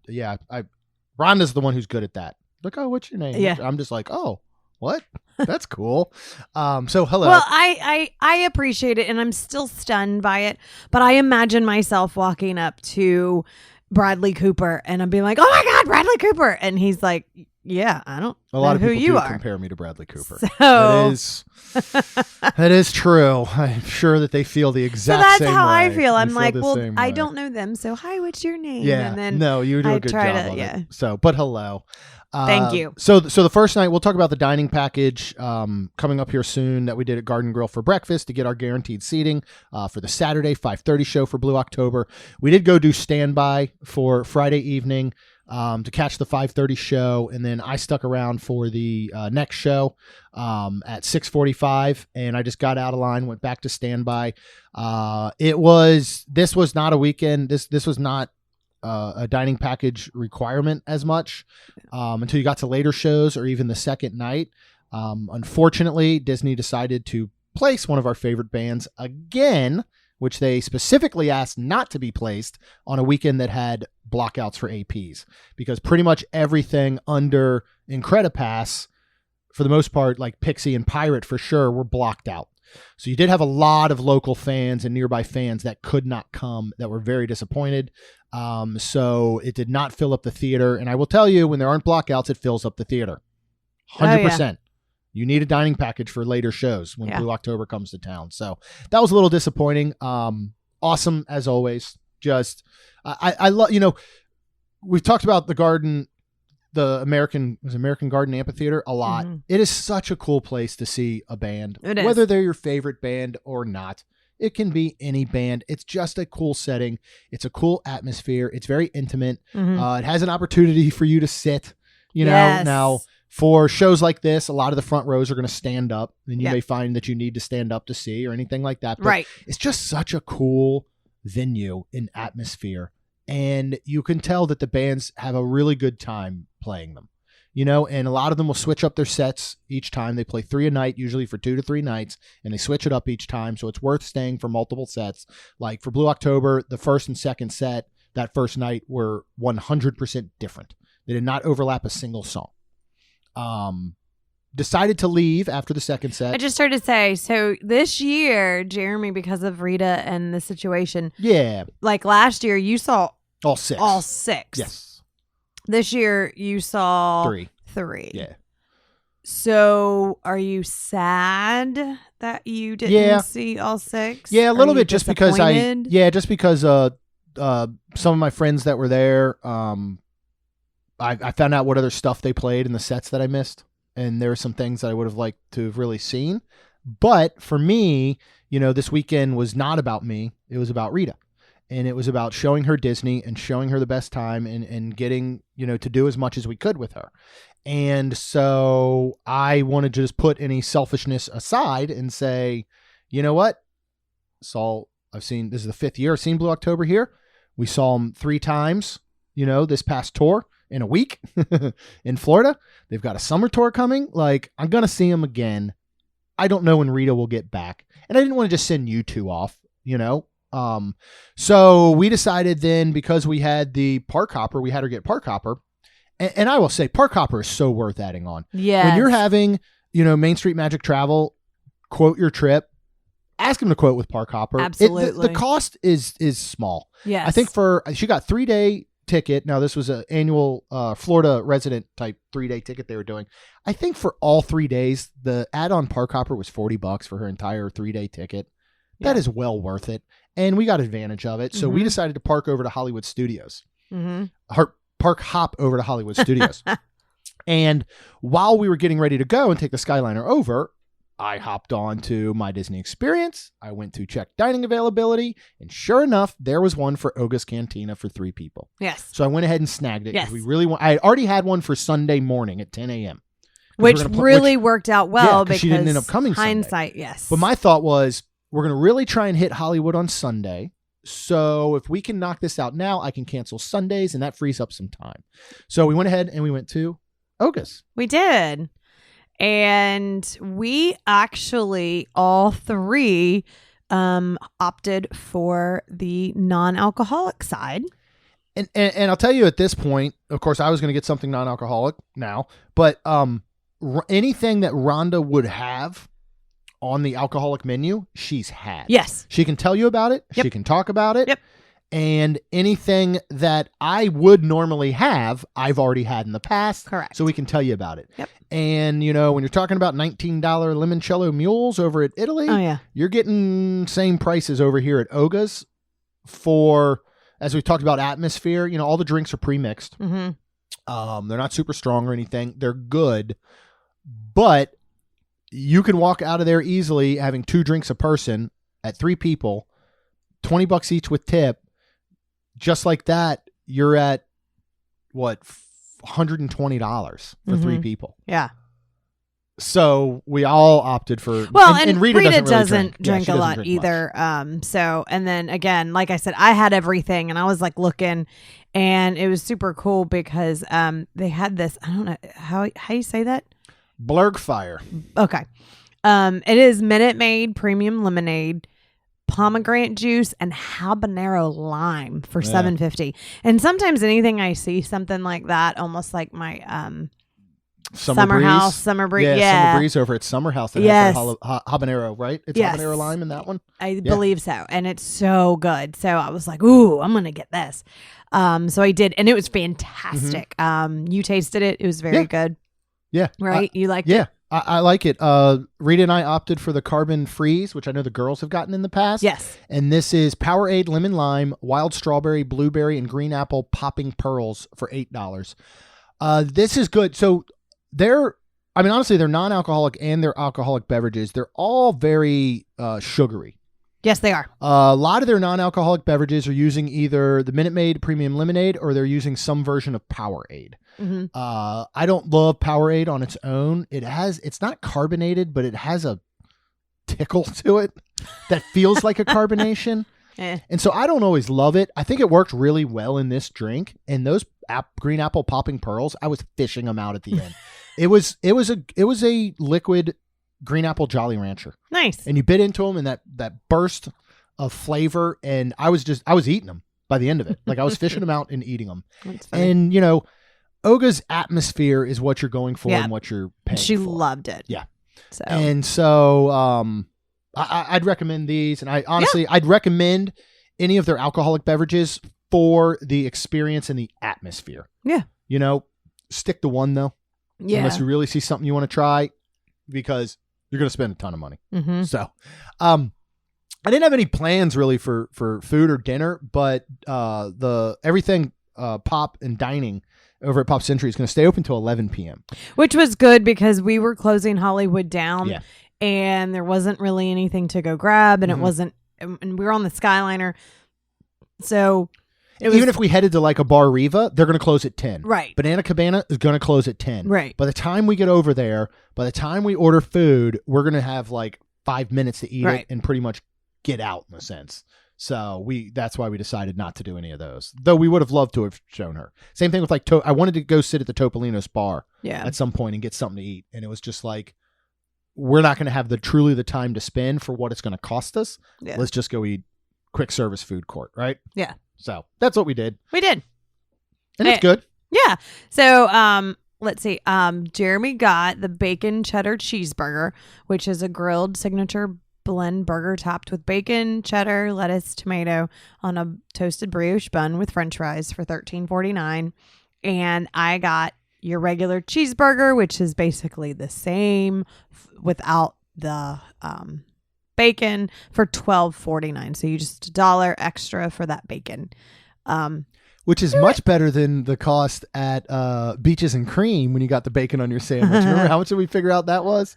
Rhonda's the one who's good at that. Like, oh, what's your name? Yeah. I'm just like, oh, what? That's cool. So hello. Well, I appreciate it, and I'm still stunned by it. But I imagine myself walking up to Bradley Cooper, and I'm being like, "Oh my God, Bradley Cooper!" And he's like, "Yeah, I don't a lot know of who people you do are." compare me to Bradley Cooper. So that is true. I'm sure that they feel the exact same way. So that's how I feel. I'm like, well, I way. don't know them, so hi, what's your name? Yeah, and then no, you do a good job on it. So, but hello. Thank you. So the first night, we'll talk about the dining package coming up here soon that we did at Garden Grill for breakfast to get our guaranteed seating for the Saturday 5:30 show for Blue October. We did go do standby for Friday evening to catch the 5:30 show, and then I stuck around for the next show at 6:45, and I just got out of line, went back to standby. This was not a weekend. This was not a dining package requirement as much until you got to later shows or even the second night. Unfortunately, Disney decided to place one of our favorite bands again, which they specifically asked not to be placed on a weekend that had blockouts for APs, because pretty much everything under Incredipass, for the most part, like Pixie and Pirate for sure, were blocked out. So you did have a lot of local fans and nearby fans that could not come, that were very disappointed. So it did not fill up the theater. And I will tell you, when there aren't blockouts, it fills up the theater. 100%. You need a dining package for later shows when Blue October comes to town. So that was a little disappointing. Awesome as always. Just, I love, we've talked about the garden, the American Garden Amphitheater a lot. Mm-hmm. It is such a cool place to see a band, whether they're your favorite band or not. It can be any band. It's just a cool setting. It's a cool atmosphere. It's very intimate. Mm-hmm. It has an opportunity for you to sit, know. Now, for shows like this, a lot of the front rows are going to stand up, and you may find that you need to stand up to see or anything like that. But it's just such a cool venue and atmosphere. And you can tell that the bands have a really good time playing them, and a lot of them will switch up their sets each time. They play 3 a night, usually for 2 to 3 nights, and they switch it up each time. So it's worth staying for multiple sets. Like for Blue October, the first and second set that first night were 100% different. They did not overlap a single song. Decided to leave after the second set. I just started to say, so this year, Jeremy, because of Rita and the situation, like last year, you saw all 6. Yes. This year, you saw 3. Yeah. So, are you sad that you didn't see all 6? Yeah, a little bit, just because some of my friends that were there, I found out what other stuff they played in the sets that I missed. And there were some things that I would have liked to have really seen But for me, this weekend was not about me. It was about Rita. And it was about showing her Disney and showing her the best time and getting, to do as much as we could with her. And so I wanted to just put any selfishness aside and say, you know what? This is the 5th year I've seen Blue October here. We saw them 3 times, this past tour in a week in Florida. They've got a summer tour coming. Like, I'm going to see them again. I don't know when Rita will get back. And I didn't want to just send you 2 off, So we decided then, because we had the park hopper, we had her get park hopper. And I will say park hopper is so worth adding on. Yeah. When you're having, Main Street Magic Travel quote your trip, ask them to quote with park hopper. Absolutely. The cost is small. Yes. I think she got 3-day ticket. Now this was an annual Florida resident type 3-day ticket they were doing. I think for all 3 days, the add-on park hopper was $40 for her entire 3-day ticket. Yeah. That is well worth it. And we got advantage of it. So we decided to park over to Hollywood Studios. Park hop over to Hollywood Studios. And while we were getting ready to go and take the Skyliner over, I hopped on to My Disney Experience. I went to check dining availability, and sure enough, there was one for Oga's Cantina for 3 people. Yes. So I went ahead and snagged it. Yes. I had already had one for Sunday morning at 10 a.m. Which really worked out well because she didn't end up coming hindsight, Sunday. yes. But my thought was, we're going to really try and hit Hollywood on Sunday. So if we can knock this out now, I can cancel Sundays, and that frees up some time. So we went ahead and we went to Oga's. We did. And we actually, all 3, opted for the non-alcoholic side. And I'll tell you at this point, of course, I was going to get something non-alcoholic now, but anything that Rhonda would have on the alcoholic menu, she's had. Yes. She can tell you about it. Yep. She can talk about it. Yep. And anything that I would normally have, I've already had in the past. Correct. So we can tell you about it. Yep. And, when you're talking about $19 limoncello mules over at Italy, you're getting same prices over here at Oga's for, as we talked about, atmosphere. All the drinks are pre-mixed. Mm-hmm. They're not super strong or anything. They're good. But you can walk out of there easily having 2 drinks a person at 3 people, $20 each with tip. Just like that, you're at $120 for 3 people. Yeah. So we all opted for. Well, and Rita doesn't drink a a lot either. So, and then again, like I said, I had everything, and I was like looking, and it was super cool because they had this. I don't know how you say that. Blurgfire. Okay. It is Minute Maid Premium Lemonade, pomegranate juice, and habanero lime for $7.50. And sometimes anything I see something like that, almost like my Summer Breeze. Yeah, Summer Breeze over at Summer House. That has that habanero, right? It's habanero lime in that one. I believe so, and it's so good. So I was like, "Ooh, I'm gonna get this." So I did, and it was fantastic. You tasted it; it was very good. Yeah, right. You liked it? Yeah. I like it. Rita and I opted for the Carbon Freeze, which I know the girls have gotten in the past. Yes. And this is Powerade Lemon Lime, Wild Strawberry, Blueberry, and Green Apple Popping Pearls for $8. This is good. So honestly, they're non-alcoholic and they're alcoholic beverages. They're all very sugary. Yes, they are. A lot of their non-alcoholic beverages are using either the Minute Maid Premium Lemonade or they're using some version of Powerade. Mm-hmm. I don't love Powerade on its own. It's not carbonated, but it has a tickle to it that feels like a carbonation. And so I don't always love it. I think it worked really well in this drink. And those green apple popping pearls, I was fishing them out at the end. It was a liquid green apple Jolly Rancher. Nice. And you bit into them and that burst of flavor. And I was eating them by the end of it. Like I was fishing them out and eating them. That's funny. And Oga's atmosphere is what you're going for and what you're paying for. She loved it. Yeah. So I'd recommend these. And I'd recommend any of their alcoholic beverages for the experience and the atmosphere. Yeah. Stick to one though. Yeah. Unless you really see something you want to try, because you're going to spend a ton of money. Mm-hmm. So, I didn't have any plans really for food or dinner, but everything Pop and dining over at Pop Century is going to stay open till 11 p.m. Which was good because we were closing Hollywood down. Yeah. and there wasn't really anything to go grab, and it wasn't, and we were on the Skyliner. So even if we headed to like a Bar Riva, they're going to close at 10. Right. Banana Cabana is going to close at 10. Right. By the time we get over there, by the time we order food, we're going to have like 5 minutes to eat it and pretty much get out in a sense. So that's why we decided not to do any of those. Though we would have loved to have shown her. Same thing with like, I wanted to go sit at the Topolino's bar at some point and get something to eat. And it was just like, we're not going to have truly the time to spend for what it's going to cost us. Yeah. Let's just go eat quick service food court, right? Yeah. So that's what we did. We did. And it's good. Yeah. So let's see. Jeremy got the bacon cheddar cheeseburger, which is a grilled signature blend burger topped with bacon, cheddar, lettuce, tomato on a toasted brioche bun with french fries for $13.49. And I got your regular cheeseburger, which is basically the same without the bacon, for $12.49. So you just $1 extra for that bacon. Which is much better than the cost at Beaches and Cream when you got the bacon on your sandwich. Remember how much did we figure out that was?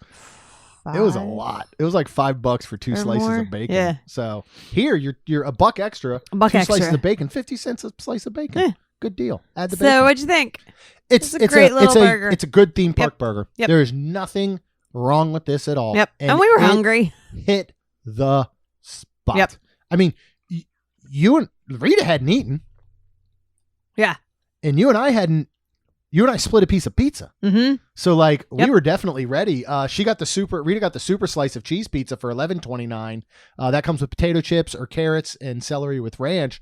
It was a lot. It was like $5 for two slices of bacon. Yeah. So here you're $1 extra. Two slices of bacon, 50 cents a slice of bacon. Yeah. Good deal. Add the bacon. So what'd you think? It's a great little burger. It's a good theme park burger. Yep. There is nothing wrong with this at all. Yep. And we were hungry. Hit the spot. Yep. I mean, you and Rita hadn't eaten. Yeah. And you and I split a piece of pizza. Mm-hmm. So like we were definitely ready. Rita got the super slice of cheese pizza for $11.29. That comes with potato chips or carrots and celery with ranch.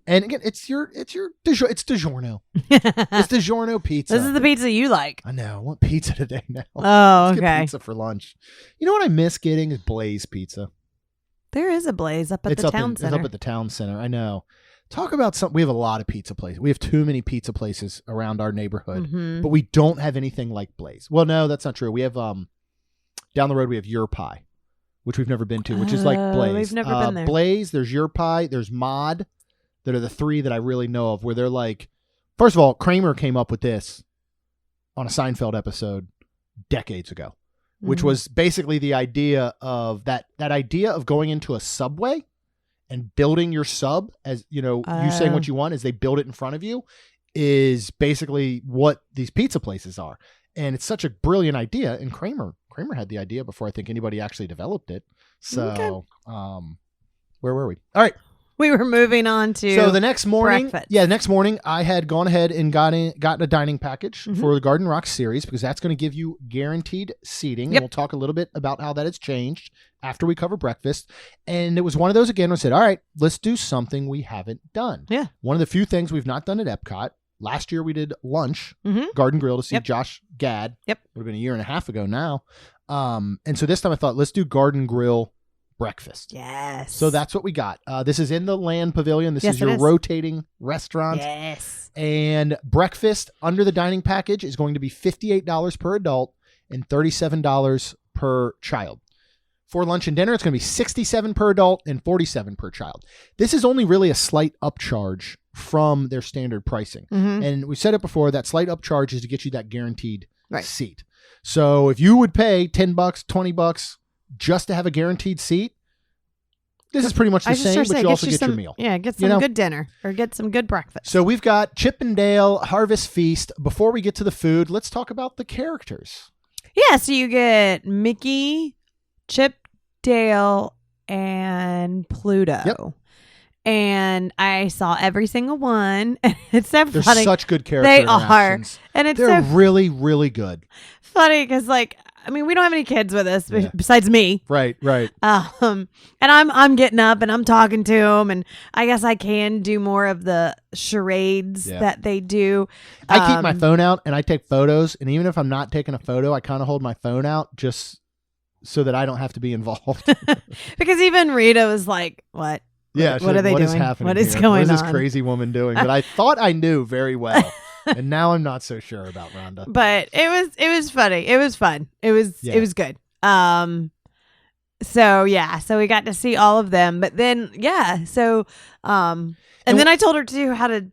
And again, it's DiGiorno. It's DiGiorno pizza. This is the pizza you like. I know. I want pizza today now. Oh, Let's okay. get pizza for lunch. You know what I miss getting is Blaze Pizza. There is a Blaze up at the town center. It's up at the town center. I know. Talk about something. We have a lot of pizza places. We have too many pizza places around our neighborhood, but we don't have anything like Blaze. Well, no, that's not true. We have down the road we have Your Pie, which we've never been to, which is like Blaze. We've never been there. Blaze, there's Your Pie, there's Mod. That are the three that I really know of, where they're like, first of all, Kramer came up with this on a Seinfeld episode decades ago, which was basically the idea of that idea of going into a Subway and building your sub as, you saying what you want as they build it in front of you is basically what these pizza places are. And it's such a brilliant idea. And Kramer had the idea before I think anybody actually developed it. So, where were we? All right. We were moving on to so the next morning. breakfast. Yeah, the next morning I had gone ahead and gotten a dining package for the Garden Rock series because that's going to give you guaranteed seating. Yep. And we'll talk a little bit about how that has changed after we cover breakfast. And it was one of those again. We said, all right, let's do something we haven't done. Yeah, one of the few things we've not done at Epcot. Last year we did lunch, Garden Grill to see Josh Gad. Yep, would have been a year and a half ago now. And so this time I thought, let's do Garden Grill breakfast. Yes. So that's what we got. This is in the Land Pavilion. This is your rotating restaurant. Yes. And breakfast under the dining package is going to be $58 per adult and $37 per child. For lunch and dinner, it's going to be $67 per adult and $47 per child. This is only really a slight upcharge from their standard pricing. And we said it before, that slight upcharge is to get you that guaranteed seat. So if you would pay $10, $20 just to have a guaranteed seat, this is pretty much the same, but you also get your meal. Yeah, get some good dinner or get some good breakfast. So we've got Chip and Dale Harvest Feast. Before we get to the food, let's talk about the characters. Yeah, so you get Mickey, Chip, Dale, and Pluto. Yep. And I saw every single one. It's so They're funny. Such good character They interactions. are. And they're really, really good. Funny because we don't have any kids with us besides me. Right. And I'm getting up and I'm talking to them, and I guess I can do more of the charades that they do. I keep my phone out and I take photos, and even if I'm not taking a photo, I kind of hold my phone out just so that I don't have to be involved. Because even Rita was like, "What? Yeah, what are they doing? Is happening? What is here? going on? What is this crazy woman doing?" But I thought I knew very well. And now I'm not so sure about Rhonda. But it was funny. It was fun. It was good. So we got to see all of them. But then then I told her too how to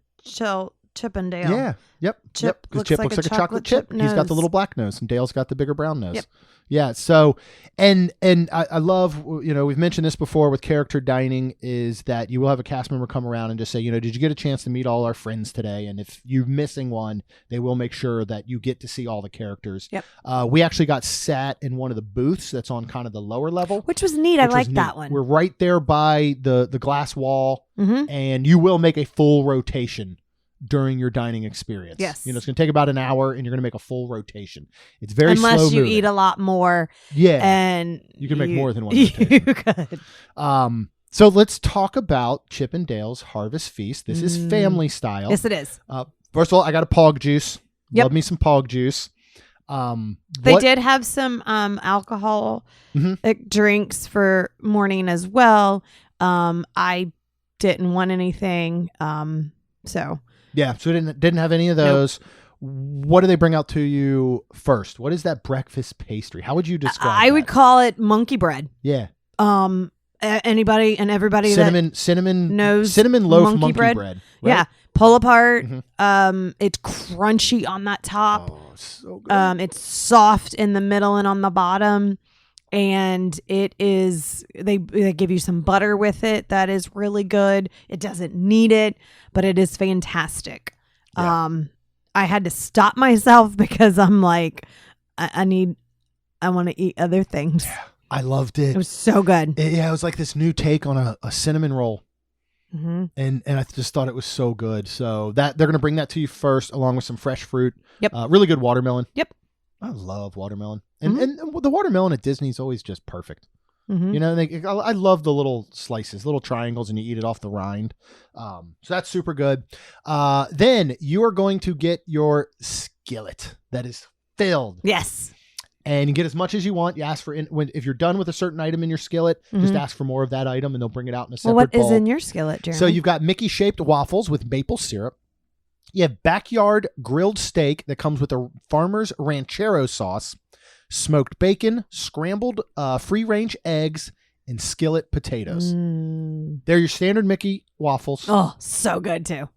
Chip and Dale. Yeah. Yep. Chip Because looks Chip like looks a like a chocolate chip. chip He's got the nose. little black nose, and Dale's got the bigger brown nose. Yep. Yeah. So, and I love, we've mentioned this before with character dining, is that you will have a cast member come around and just say, did you get a chance to meet all our friends today? And if you're missing one, they will make sure that you get to see all the characters. Yep. We actually got sat in one of the booths that's on kind of the lower level. Which was neat. I like that one. We're right there by the glass wall, Mm-hmm. and you will make a full rotation during your dining experience. Yes. It's going to take about an hour, and you're going to make a full rotation. It's very slow Unless you moving. eat a lot more. Yeah. And You can make more than one You rotation. could. So let's talk about Chip and Dale's Harvest Feast. This is family style. Yes, it is. First of all, I got a Pog juice. Yep. Love me some Pog juice. They did have some alcohol drinks for morning as well. I didn't want anything. So didn't have any of those. Nope. What do they bring out to you first? What is that breakfast pastry? How would you describe it? I would call it monkey bread. Yeah. Anybody and everybody cinnamon knows cinnamon loaf monkey bread. Right? Yeah. Pull apart. It's crunchy on that top. Oh, so good. It's soft in the middle and on the bottom. And it is, they give you some butter with it. That is really good. It doesn't need it, but it is fantastic. Yeah. I had to stop myself because I'm like, I want to eat other things. Yeah, I loved it. It was so good. It was like this new take on a cinnamon roll. Mm-hmm. And I just thought it was so good. So that they're going to bring that to you first, along with some fresh fruit. Yep. Really good watermelon. Yep. I love watermelon. And the watermelon at Disney is always just perfect. Mm-hmm. I love the little slices, little triangles, and you eat it off the rind. So that's super good. Then you are going to get your skillet that is filled. Yes. And you get as much as you want. You ask for if you're done with a certain item in your skillet, just ask for more of that item, and they'll bring it out in a separate bowl. What is in your skillet, Jeremy? So you've got Mickey-shaped waffles with maple syrup. You have backyard grilled steak that comes with a farmer's ranchero sauce, smoked bacon, scrambled free-range eggs, and skillet potatoes. They're your standard Mickey waffles. Oh, so good too.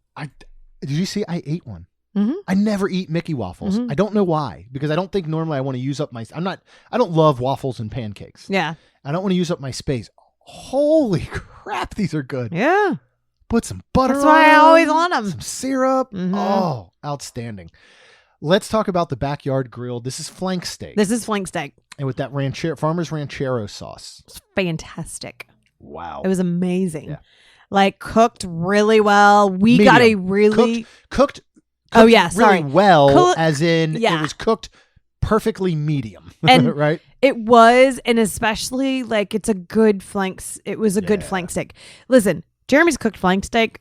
Did you see? I ate one. Mm-hmm. I never eat Mickey waffles. I don't know why, because I don't think normally I want to use up my. I don't love waffles and pancakes. Yeah. I don't want to use up my space. Holy crap, these are good. Yeah. Put some butter. That's why I always want them. Some syrup. Oh, outstanding. Let's talk about the backyard grill. This is flank steak. And with that farmer's ranchero sauce. It's fantastic. Wow. It was amazing. Yeah. Like cooked really well. We got a really cooked oh yeah, sorry. Really well, as in yeah. It was cooked perfectly medium. And right? It was, and especially like it's a good it was a good flank steak. Listen, Jeremy's cooked flank steak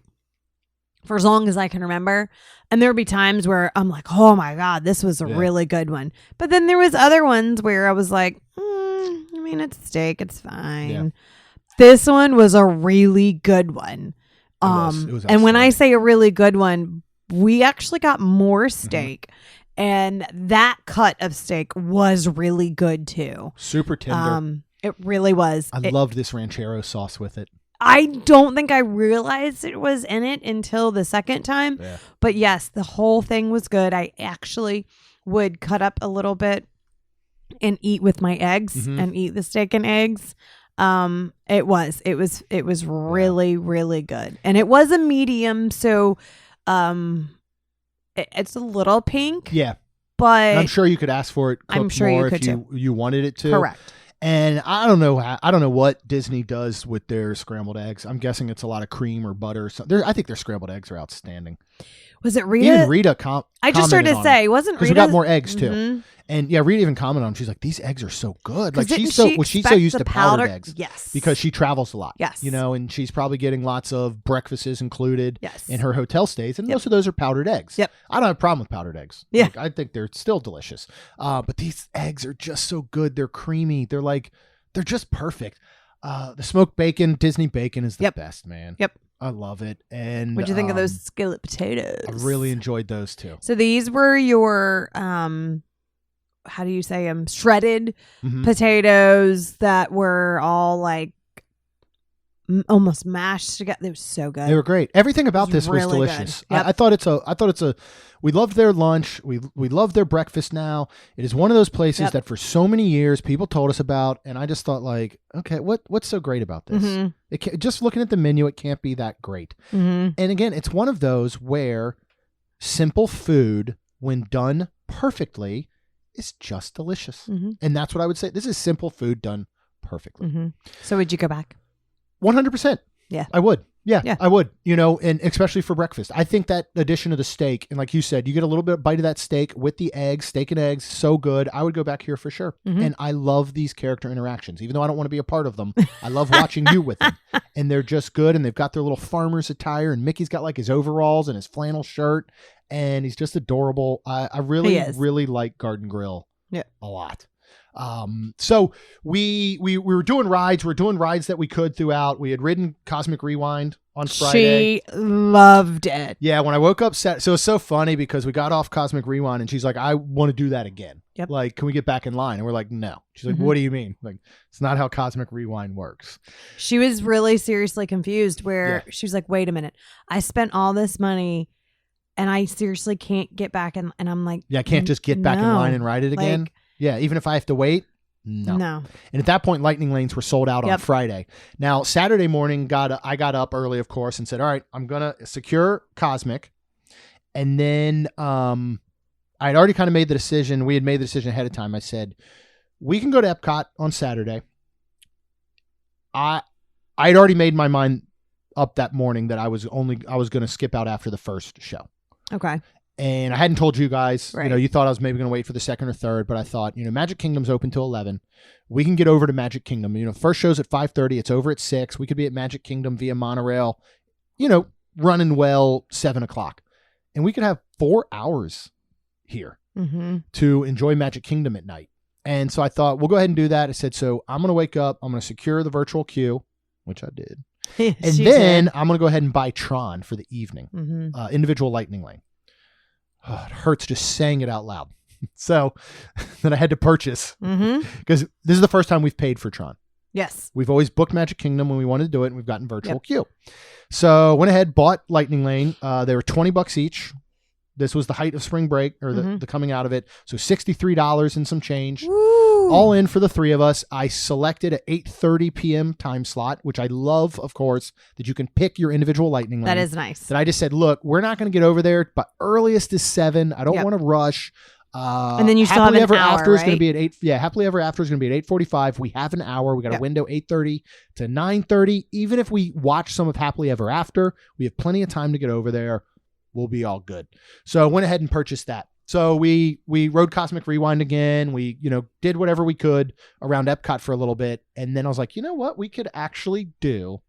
for as long as I can remember. And there would be times where I'm like, oh my God, this was a really good one. But then there was other ones where I was like, it's steak. It's fine. Yeah. This one was a really good one. It was and when I say a really good one, we actually got more steak. And that cut of steak was really good too. Super tender. It really was. I loved this ranchero sauce with it. I don't think I realized it was in it until the second time. Yeah. But yes, the whole thing was good. I actually would cut up a little bit and eat with my eggs and eat the steak and eggs. It was really, really good. And it was a medium, so it's a little pink. Yeah. But and I'm sure you could ask for it cooked I'm sure more you could if you wanted it to. Correct. And I don't know what Disney does with their scrambled eggs. I'm guessing it's a lot of cream or butter. I think their scrambled eggs are outstanding. Was it Rita? Even Rita I just heard to say, wasn't Rita? Because we got more eggs too. And yeah, Rita even commented on them. She's like, these eggs are so good. Like she's so used to powdered eggs. Yes. Because she travels a lot. Yes. And she's probably getting lots of breakfasts included in her hotel stays. And Yep. most of those are powdered eggs. Yep. I don't have a problem with powdered eggs. Yeah. Like, I think they're still delicious. But these eggs are just so good. They're creamy. They're just perfect. The smoked bacon, Disney bacon is the best, man. Yep. I love it. And what'd you think of those skillet potatoes? I really enjoyed those too. So these were your how do you say them? Shredded potatoes that were all like almost mashed together. It was so good. They were great. Everything about this was really delicious. good. Yep. I thought it's a. We loved their lunch. We love their breakfast now. It is one of those places that for so many years people told us about, and I just thought like, okay, what's so great about this? Mm-hmm. It can't, just looking at the menu, it can't be that great. Mm-hmm. And again, it's one of those where simple food, when done perfectly, is just delicious. Mm-hmm. And that's what I would say. This is simple food done perfectly. Mm-hmm. So would you go back? 100%. Yeah. I would. Yeah, I would, and especially for breakfast. I think that addition of the steak, and like you said, you get a little bit of bite of that steak with the eggs, steak and eggs, so good. I would go back here for sure. Mm-hmm. And I love these character interactions, even though I don't want to be a part of them. I love watching you with them. And they're just good, and they've got their little farmer's attire, and Mickey's got like his overalls and his flannel shirt, and he's just adorable. I really like Garden Grill a lot. So we were doing rides. We're doing rides that we could throughout. We had ridden Cosmic Rewind on Friday. She loved it. Yeah, when I woke up, so it's so funny because we got off Cosmic Rewind and she's like, I want to do that again. Yep. Like, can we get back in line? And we're like, no. She's like, what do you mean? Like, it's not how Cosmic Rewind works. She was really seriously confused where she was like, wait a minute. I spent all this money and I seriously can't get back. And I'm like, I can't just get back in line and ride it again. Like, yeah, even if I have to wait. No. And at that point, Lightning Lanes were sold out on Friday. Now, Saturday morning, I got up early, of course, and said, all right, I'm going to secure Cosmic. And then I'd already kind of made the decision. We had made the decision ahead of time. I said, we can go to Epcot on Saturday. I'd already made my mind up that morning that I was going to skip out after the first show. Okay. And I hadn't told you guys, right. You thought I was maybe going to wait for the second or third, but I thought, Magic Kingdom's open till 11. We can get over to Magic Kingdom. First show's at 5:30. It's over at 6. We could be at Magic Kingdom via monorail, running well 7 o'clock. And we could have 4 hours here to enjoy Magic Kingdom at night. And so I thought, we'll go ahead and do that. I said, so I'm going to wake up. I'm going to secure the virtual queue, which I did. And then I'm going to go ahead and buy Tron for the evening, individual Lightning Lane. Oh, it hurts just saying it out loud. So then I had to purchase because this is the first time we've paid for Tron. Yes. We've always booked Magic Kingdom when we wanted to do it, and we've gotten virtual queue. So went ahead, bought Lightning Lane. They were $20 each. This was the height of spring break or the coming out of it. So $63 and some change. Woo. All in for the three of us. I selected an 8:30 p.m. time slot, which I love, of course, that you can pick your individual Lightning Lane. That is nice. That I just said, look, we're not going to get over there, but earliest is 7. I don't want to rush. And then you still have an Ever hour, After right? is going to be at 8. Yeah, Happily Ever After is going to be at 8:45. We have an hour. We got a window 8:30 to 9:30. Even if we watch some of Happily Ever After, we have plenty of time to get over there. We'll be all good. So I went ahead and purchased that. So we rode Cosmic Rewind again. We, did whatever we could around Epcot for a little bit. And then I was like, what we could actually do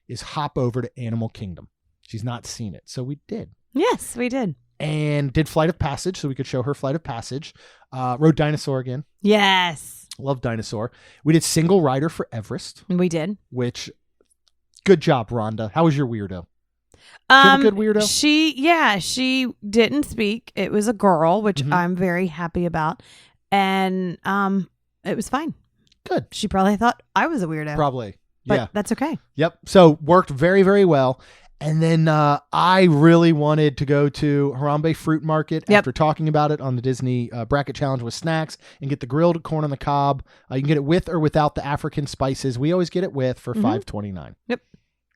is hop over to Animal Kingdom. She's not seen it. So we did. Yes, we did. And did Flight of Passage so we could show her Flight of Passage. Rode Dinosaur again. Yes. Love Dinosaur. We did Single Rider for Everest. We did. Which, good job, Rhonda. How was your weirdo? Did you have a good weirdo? She didn't speak. It was a girl, which I'm very happy about. And it was fine. Good. She probably thought I was a weirdo. Probably. But that's okay. Yep. So worked very, very well. And then I really wanted to go to Harambe Fruit Market after talking about it on the Disney Bracket Challenge with snacks and get the grilled corn on the cob. You can get it with or without the African spices. We always get it with for $5.29. Yep.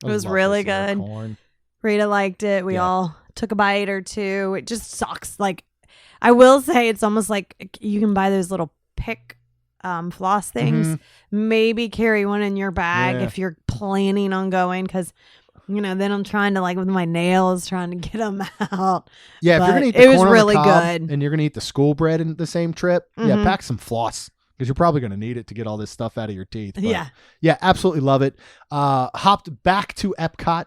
It was really good. Corn. Rita liked it. We all took a bite or two. It just sucks. Like, I will say it's almost like you can buy those little pick floss things. Maybe carry one in your bag if you're planning on going, because then I'm trying to, like, with my nails, trying to get them out. Yeah, if you're gonna eat the corn on the cob and you're gonna eat the school bread in the same trip, pack some floss because you're probably gonna need it to get all this stuff out of your teeth. But, yeah, absolutely love it. Hopped back to Epcot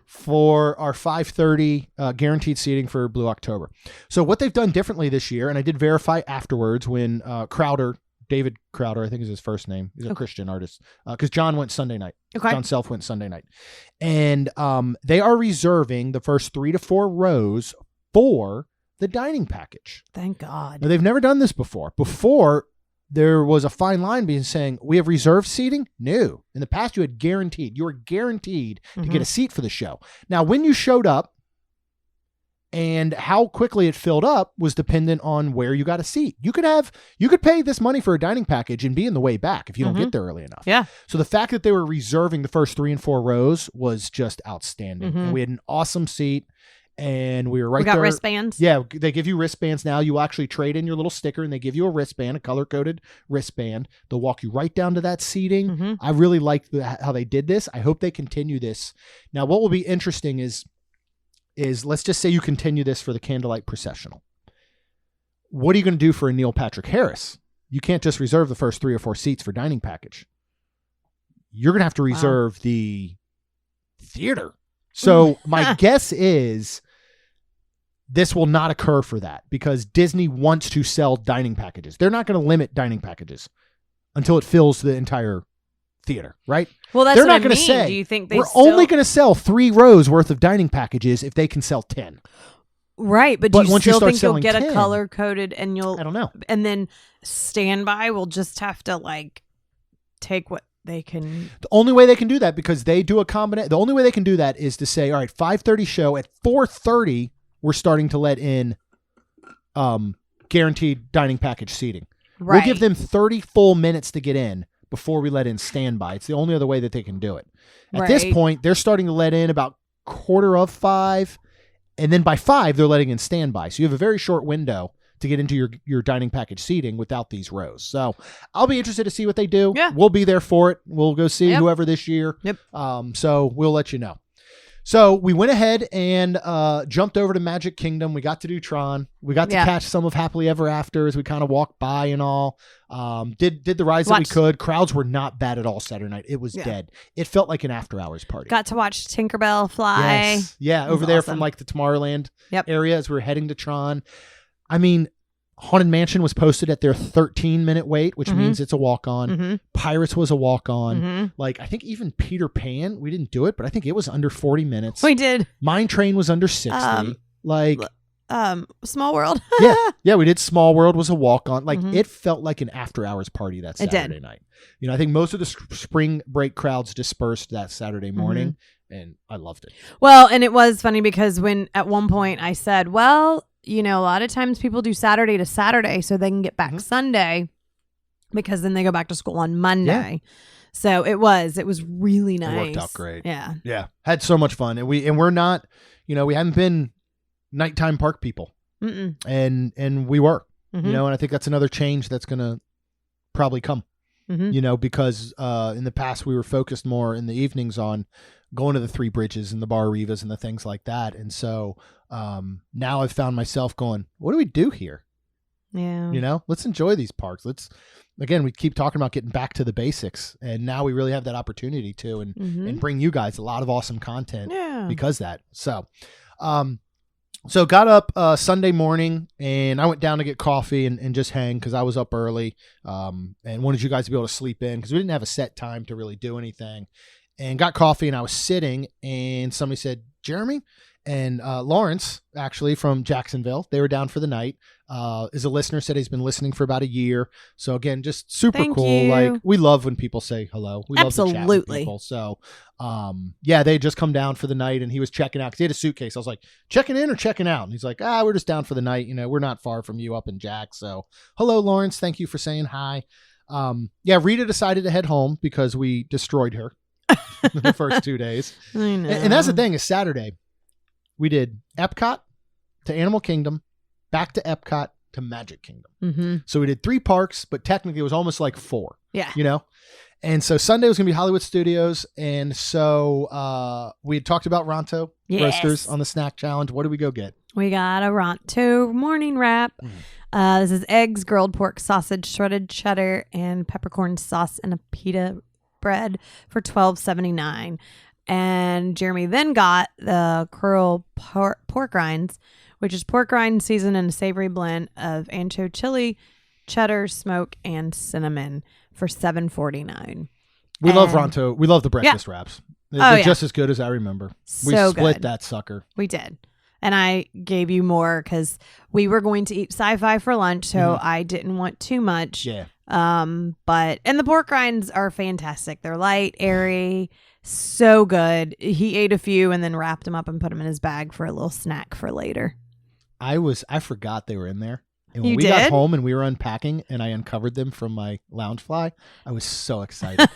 for our 5:30 guaranteed seating for Blue October. So what they've done differently this year, and I did verify afterwards when David Crowder, I think is his first name. He's a Christian artist. Because John went Sunday night. Okay. John Self went Sunday night. And they are reserving the first 3 to 4 rows for the dining package. Thank God. Now, they've never done this before. Before, there was a fine line being saying, we have reserved seating. No. In the past, you were guaranteed to get a seat for the show. Now, when you showed up and how quickly it filled up was dependent on where you got a seat. You could pay this money for a dining package and be in the way back if you don't get there early enough. Yeah. So the fact that they were reserving the first 3 and 4 rows was just outstanding. And we had an awesome seat. And we were right there. We got wristbands? Yeah, they give you wristbands now. You actually trade in your little sticker and they give you a wristband, a color-coded wristband. They'll walk you right down to that seating. I really like how they did this. I hope they continue this. Now, what will be interesting is let's just say you continue this for the Candlelight Processional. What are you going to do for a Neil Patrick Harris? You can't just reserve the first 3 or 4 seats for dining package. You're going to have to reserve the theater. So my guess is this will not occur for that because Disney wants to sell dining packages. They're not going to limit dining packages until it fills the entire theater, right? Well, that's They're what not I going to mean. say, do you think they we're only going to sell 3 rows worth of dining packages if they can sell 10. Right, but do you once you still start think you'll selling get 10, a color-coded and you'll... I don't know. And then standby will just have to, like, take what they can... The only way they can do that, because they do a combination, the only way they can do that is to say, all right, 5:30 show, at 4:30, we're starting to let in guaranteed dining package seating. Right. We'll give them 30 full minutes to get in before we let in standby. It's the only other way that they can do it. At this point, they're starting to let in about 4:45, and then by 5, they're letting in standby. So you have a very short window to get into your dining package seating without these rows. So I'll be interested to see what they do. Yeah. We'll be there for it. We'll go see whoever this year. Yep. So we'll let you know. So we went ahead and jumped over to Magic Kingdom. We got to do Tron. We got to catch some of Happily Ever After as we kind of walked by and all. Did the rides that we could. Crowds were not bad at all Saturday night. It was dead. It felt like an after hours party. Got to watch Tinkerbell fly. Yes. Yeah, over there from like the Tomorrowland area as we were heading to Tron. I mean, Haunted Mansion was posted at their 13-minute wait, which means it's a walk-on. Pirates was a walk-on. Like, I think even Peter Pan, we didn't do it, but I think it was under 40 minutes. We did. Mine Train was under 60. Small World. yeah, we did. Small World was a walk-on. Like, it felt like an after-hours party that Saturday night. You know, I think most of the spring break crowds dispersed that Saturday morning, and I loved it. Well, and it was funny because when at one point I said, well, you know, a lot of times people do Saturday to Saturday so they can get back Sunday because then they go back to school on Monday. Yeah. So it was really nice. It worked out great. Yeah. Yeah. Had so much fun. And we're not, you know, we haven't been nighttime park people. And we were, you know, and I think that's another change that's going to probably come, you know, because in the past we were focused more in the evenings on going to the Three Bridges and the Bar Rivas and the things like that. And so now I've found myself going, what do we do here? Yeah. You know, let's enjoy these parks. Again, we keep talking about getting back to the basics, and now we really have that opportunity to, and bring you guys a lot of awesome content because that. So, so got up Sunday morning, and I went down to get coffee and just hang because I was up early, and wanted you guys to be able to sleep in because we didn't have a set time to really do anything. And got coffee, and I was sitting, and somebody said, Jeremy and Lawrence, actually from Jacksonville, they were down for the night. Is a listener, said he's been listening for about a year. So again, just super Thank cool. you. Like, we love when people say hello. We love to chat with people. So yeah, they had just come down for the night, and he was checking out because he had a suitcase. I was like, checking in or checking out? And he's like, we're just down for the night. You know, we're not far from you up in Jack. So hello, Lawrence. Thank you for saying hi. Yeah, Rita decided to head home because we destroyed her the first 2 days. I know. And that's the thing, is Saturday we did Epcot to Animal Kingdom, back to Epcot to Magic Kingdom. So we did 3 parks, but technically it was almost like 4. Yeah. You know? And so Sunday was going to be Hollywood Studios. And so we had talked about Ronto roasters on the snack challenge. What did we go get? We got a Ronto morning wrap. This is eggs, grilled pork, sausage, shredded cheddar, and peppercorn sauce, and a pita bread for $12.79. And Jeremy then got the curl pork rinds, which is pork rind seasoned in a savory blend of ancho chili, cheddar, smoke, and cinnamon for $7.49. We love Ronto. We love the breakfast wraps. They're just as good as I remember. We split that sucker. We did. And I gave you more because we were going to eat Sci-Fi for lunch, so I didn't want too much. Yeah. And the pork rinds are fantastic. They're light, airy, so good. He ate a few and then wrapped them up and put them in his bag for a little snack for later. I forgot they were in there. And when You we got did? home and we were unpacking and I uncovered them from my Loungefly, I was so excited.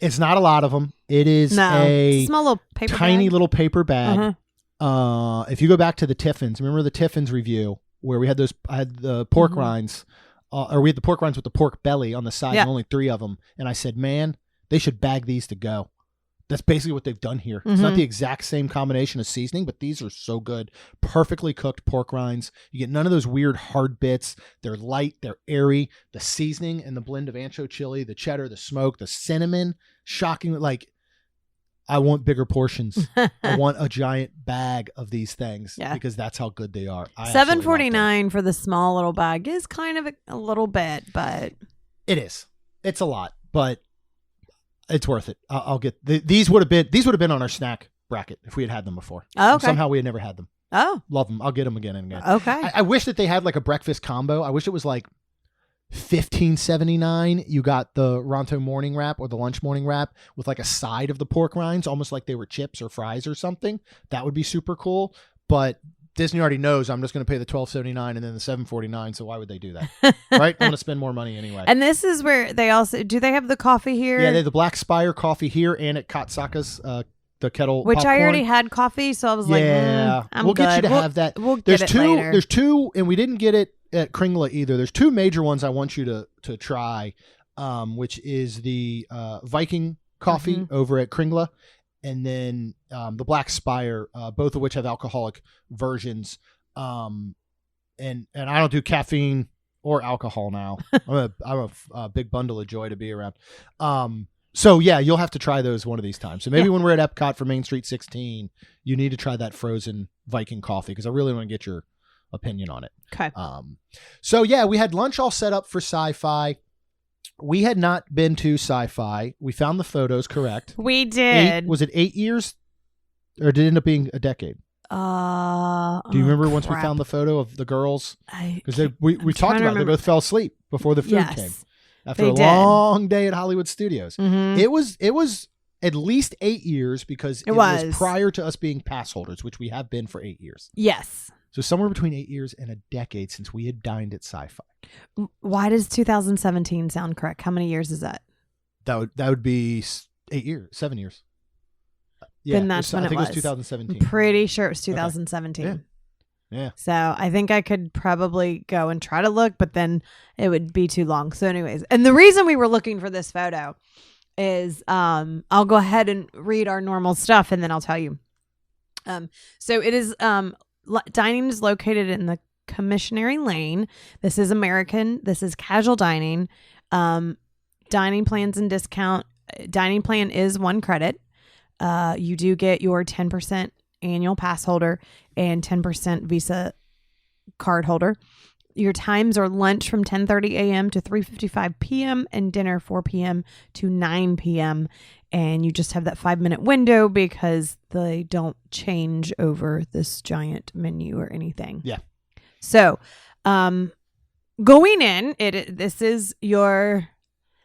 It's not a lot of them. It is a small little paper tiny bag. little paper bag. Uh-huh. If you go back to the Tiffins, remember the Tiffins review where we had I had the pork rinds, or we had the pork rinds with the pork belly on the side, and only 3 of them. And I said, man, they should bag these to go. That's basically what they've done here. It's not the exact same combination of seasoning, but these are so good. Perfectly cooked pork rinds. You get none of those weird hard bits. They're light. They're airy. The seasoning and the blend of ancho chili, the cheddar, the smoke, the cinnamon. Shockingly, like, I want bigger portions. I want a giant bag of these things because that's how good they are. $7.49 for the small little bag is kind of a little bit, but it is. It's a lot, but it's worth it. I'll get these would have been on our snack bracket if we had them before. Oh, okay. Somehow we had never had them. Oh, love them. I'll get them again and again. Okay. I wish that they had like a breakfast combo. I wish it was like $15.79. You got the Ronto morning wrap or the lunch morning wrap with like a side of the pork rinds, almost like they were chips or fries or something. That would be super cool. But Disney already knows I'm just going to pay the $12.79 and then the $7.49. So why would they do that? Right? I'm going to spend more money anyway. And this is where they also do. They have the coffee here. Yeah, they have the Black Spire coffee here and at Katsaka's, the kettle, which popcorn. I already had coffee, so I was like, I'm we'll good. get you to have that. We'll get it later. There's 2, and we didn't get it at Kringla either. There's 2 major ones I want you to try, which is the Viking coffee over at Kringla, and then the Black Spire, both of which have alcoholic versions. And I don't do caffeine or alcohol now. I'm a big bundle of joy to be around. So yeah, you'll have to try those one of these times. So maybe when we're at Epcot for Main Street 16, you need to try that frozen Viking coffee because I really want to get your opinion on it. Okay. So yeah, we had lunch all set up for Sci-Fi. We had not been to Sci-Fi. We found the photos correct. We did. Was it 8 years, or did it end up being a decade? Do you remember once we found the photo of the girls? Because we talked about it. They both fell asleep before the food came. After a long day at Hollywood Studios. It was at least 8 years because it was prior to us being pass holders, which we have been for 8 years. Yes. So somewhere between 8 years and a decade since we had dined at Sci-Fi. Why does 2017 sound correct? How many years is that? That would be 8 years, 7 years. Yeah, then that's when I think it was. It was 2017. I'm pretty sure it was 2017. Okay. Yeah. So I think I could probably go and try to look, but then it would be too long. So anyways, and the reason we were looking for this photo is I'll go ahead and read our normal stuff and then I'll tell you. So it is dining is located in the Commissionary Lane. This is American. This is casual dining. Dining plans and discount. Dining plan is 1 credit. You do get your 10% annual pass holder and 10% Visa card holder. Your times are lunch from 10:30 a.m. to 3:55 p.m. and dinner 4 p.m. to 9 p.m. And you just have that 5-minute window because they don't change over this giant menu or anything. Yeah. So, going in, this is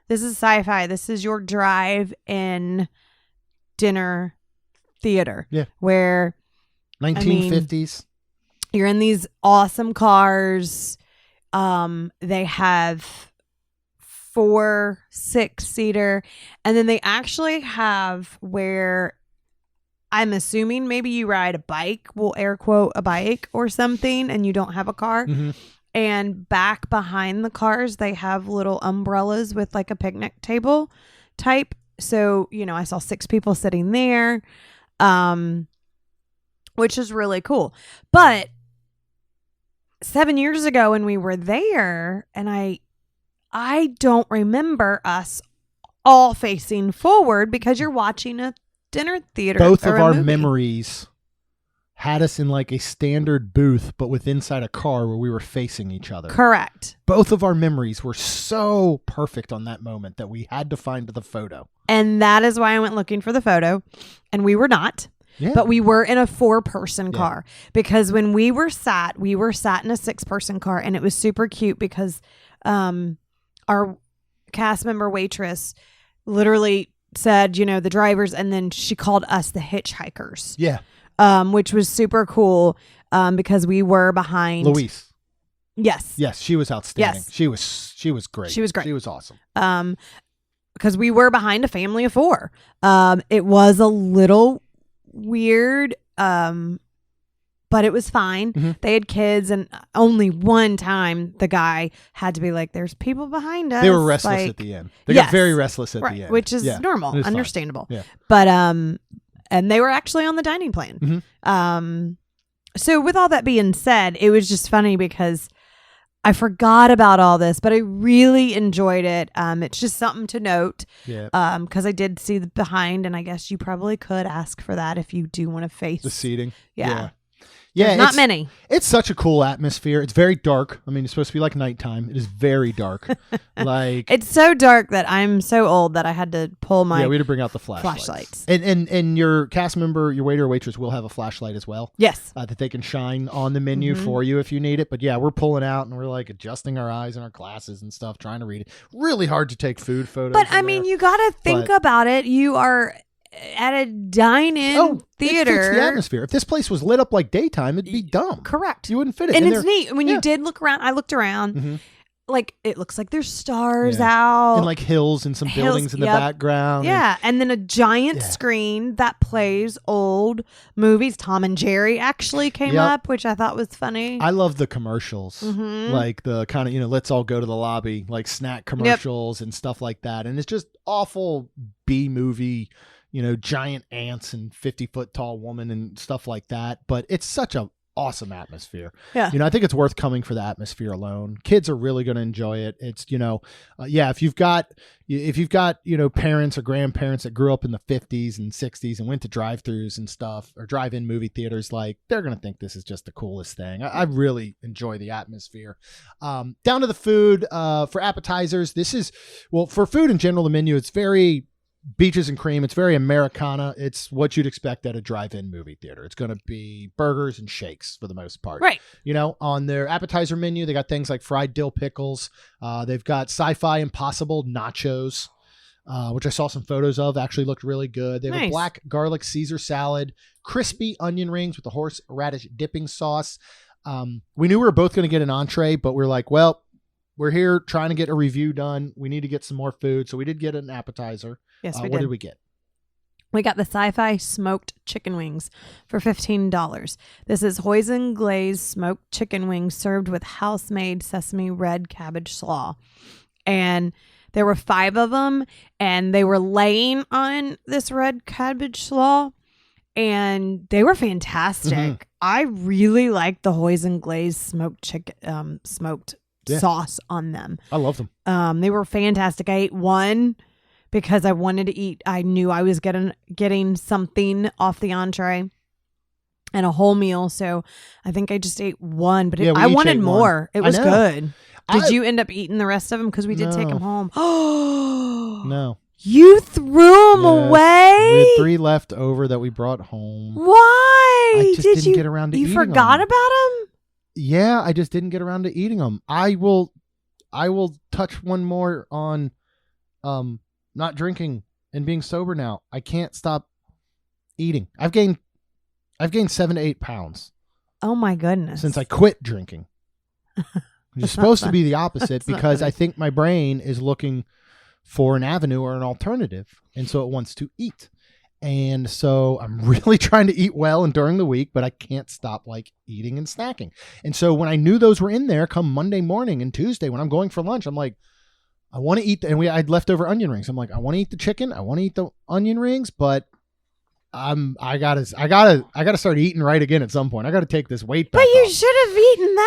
Sci-Fi. This is your drive-in dinner theater. Yeah. Where 1950s. You're in these awesome cars. They have 4 6-seater, and then they actually have where I'm assuming maybe you ride a bike, we'll air quote a bike or something, and you don't have a car. Mm-hmm. And back behind the cars, they have little umbrellas with like a picnic table type. So, I saw 6 people sitting there, which is really cool. But 7 years ago when we were there, and I don't remember us all facing forward because you're watching a dinner theater. Both of our movie. memories had us in like a standard booth, but with inside a car where we were facing each other. Correct. Both of our memories were so perfect on that moment that we had to find the photo. And that is why I went looking for the photo, and we were not. Yeah. but we were in a 4-person car because when we were sat in a 6-person car, and it was super cute because our cast member waitress literally said, the drivers, and then she called us the hitchhikers. Yeah. Which was super cool because we were behind Louise. Yes. Yes, she was outstanding. Yes. She was great. She was great. She was awesome. Because we were behind a family of 4. It was a little weird, but it was fine. Mm-hmm. They had kids, and only one time the guy had to be like, "There's people behind us." They were restless at the end. They got very restless at the end, which is normal, understandable. Yeah. But and they were actually on the dining plan. Mm-hmm. So with all that being said, it was just funny because I forgot about all this, but I really enjoyed it. It's just something to note. Yeah. Because I did see the behind, and I guess you probably could ask for that if you do want to face the seating. Yeah. Yeah, not many. It's such a cool atmosphere. It's very dark. I mean, it's supposed to be like nighttime. It is very dark. It's so dark that I'm so old that I had to pull my we had to bring out the flashlights. flashlights. And your cast member, your waiter or waitress will have a flashlight as well. Yes. That they can shine on the menu for you if you need it. But yeah, we're pulling out and we're like adjusting our eyes and our glasses and stuff, trying to read it. Really hard to take food photos. But I mean, you got to think about it. You are at a dine-in theater. It fits the atmosphere. If this place was lit up like daytime, it'd be dumb. Correct. You wouldn't fit it. And it's neat. When you did look around, I looked around. Like, it looks like there's stars out. And like hills and some buildings in the background. Yeah. And then a giant screen that plays old movies. Tom and Jerry actually came up, which I thought was funny. I love the commercials. Like the kind of, let's all go to the lobby, like snack commercials and stuff like that. And it's just awful B-movie, giant ants and 50-foot tall woman and stuff like that. But it's such a awesome atmosphere. Yeah. I think it's worth coming for the atmosphere alone. Kids are really going to enjoy it. It's, if you've got, parents or grandparents that grew up in the 50s and 60s and went to drive-throughs and stuff or drive-in movie theaters, like they're going to think this is just the coolest thing. I really enjoy the atmosphere. Down to the food, for appetizers. For food in general, the menu, it's very beaches and cream. It's very Americana. It's what you'd expect at a drive-in movie theater. It's going to be burgers and shakes for the most part. Right. On their appetizer menu, they got things like fried dill pickles. They've got Sci-Fi Impossible nachos, which I saw some photos of. Actually looked really good. They have a black garlic Caesar salad, crispy onion rings with the horseradish dipping sauce. We knew we were both going to get an entree, but we're like, well, we're here trying to get a review done. We need to get some more food. So we did get an appetizer. Yes, we did. What did we get? We got the Sci-Fi smoked chicken wings for $15. This is hoisin glazed smoked chicken wings served with house-made sesame red cabbage slaw. And there were 5 of them, and they were laying on this red cabbage slaw, and they were fantastic. I really liked the hoisin glazed smoked chicken, smoked sauce on them. I love them. They were fantastic. I ate one because I wanted to eat. I knew I was getting something off the entree and a whole meal. So I think I just ate one, but I wanted more. It was good. Did you end up eating the rest of them? Because we did take them home. Oh, no. You threw them away? We had 3 left over that we brought home. Why? I just didn't get around to eating them. You forgot about them? Yeah, I just didn't get around to eating them. I will touch one more on not drinking and being sober now. I can't stop eating. I've gained 7 to 8 pounds. Oh my goodness. Since I quit drinking. It's supposed to be the opposite because I think my brain is looking for an avenue or an alternative, and so it wants to eat. And so I'm really trying to eat well and during the week, but I can't stop eating and snacking. And so when I knew those were in there come Monday morning and Tuesday when I'm going for lunch, I'm like, I want to eat, and I'd leftover onion rings. I'm like, I want to eat the chicken. I want to eat the onion rings, but I gotta start eating right again at some point. I gotta take this weight back. But you off. should have eaten those.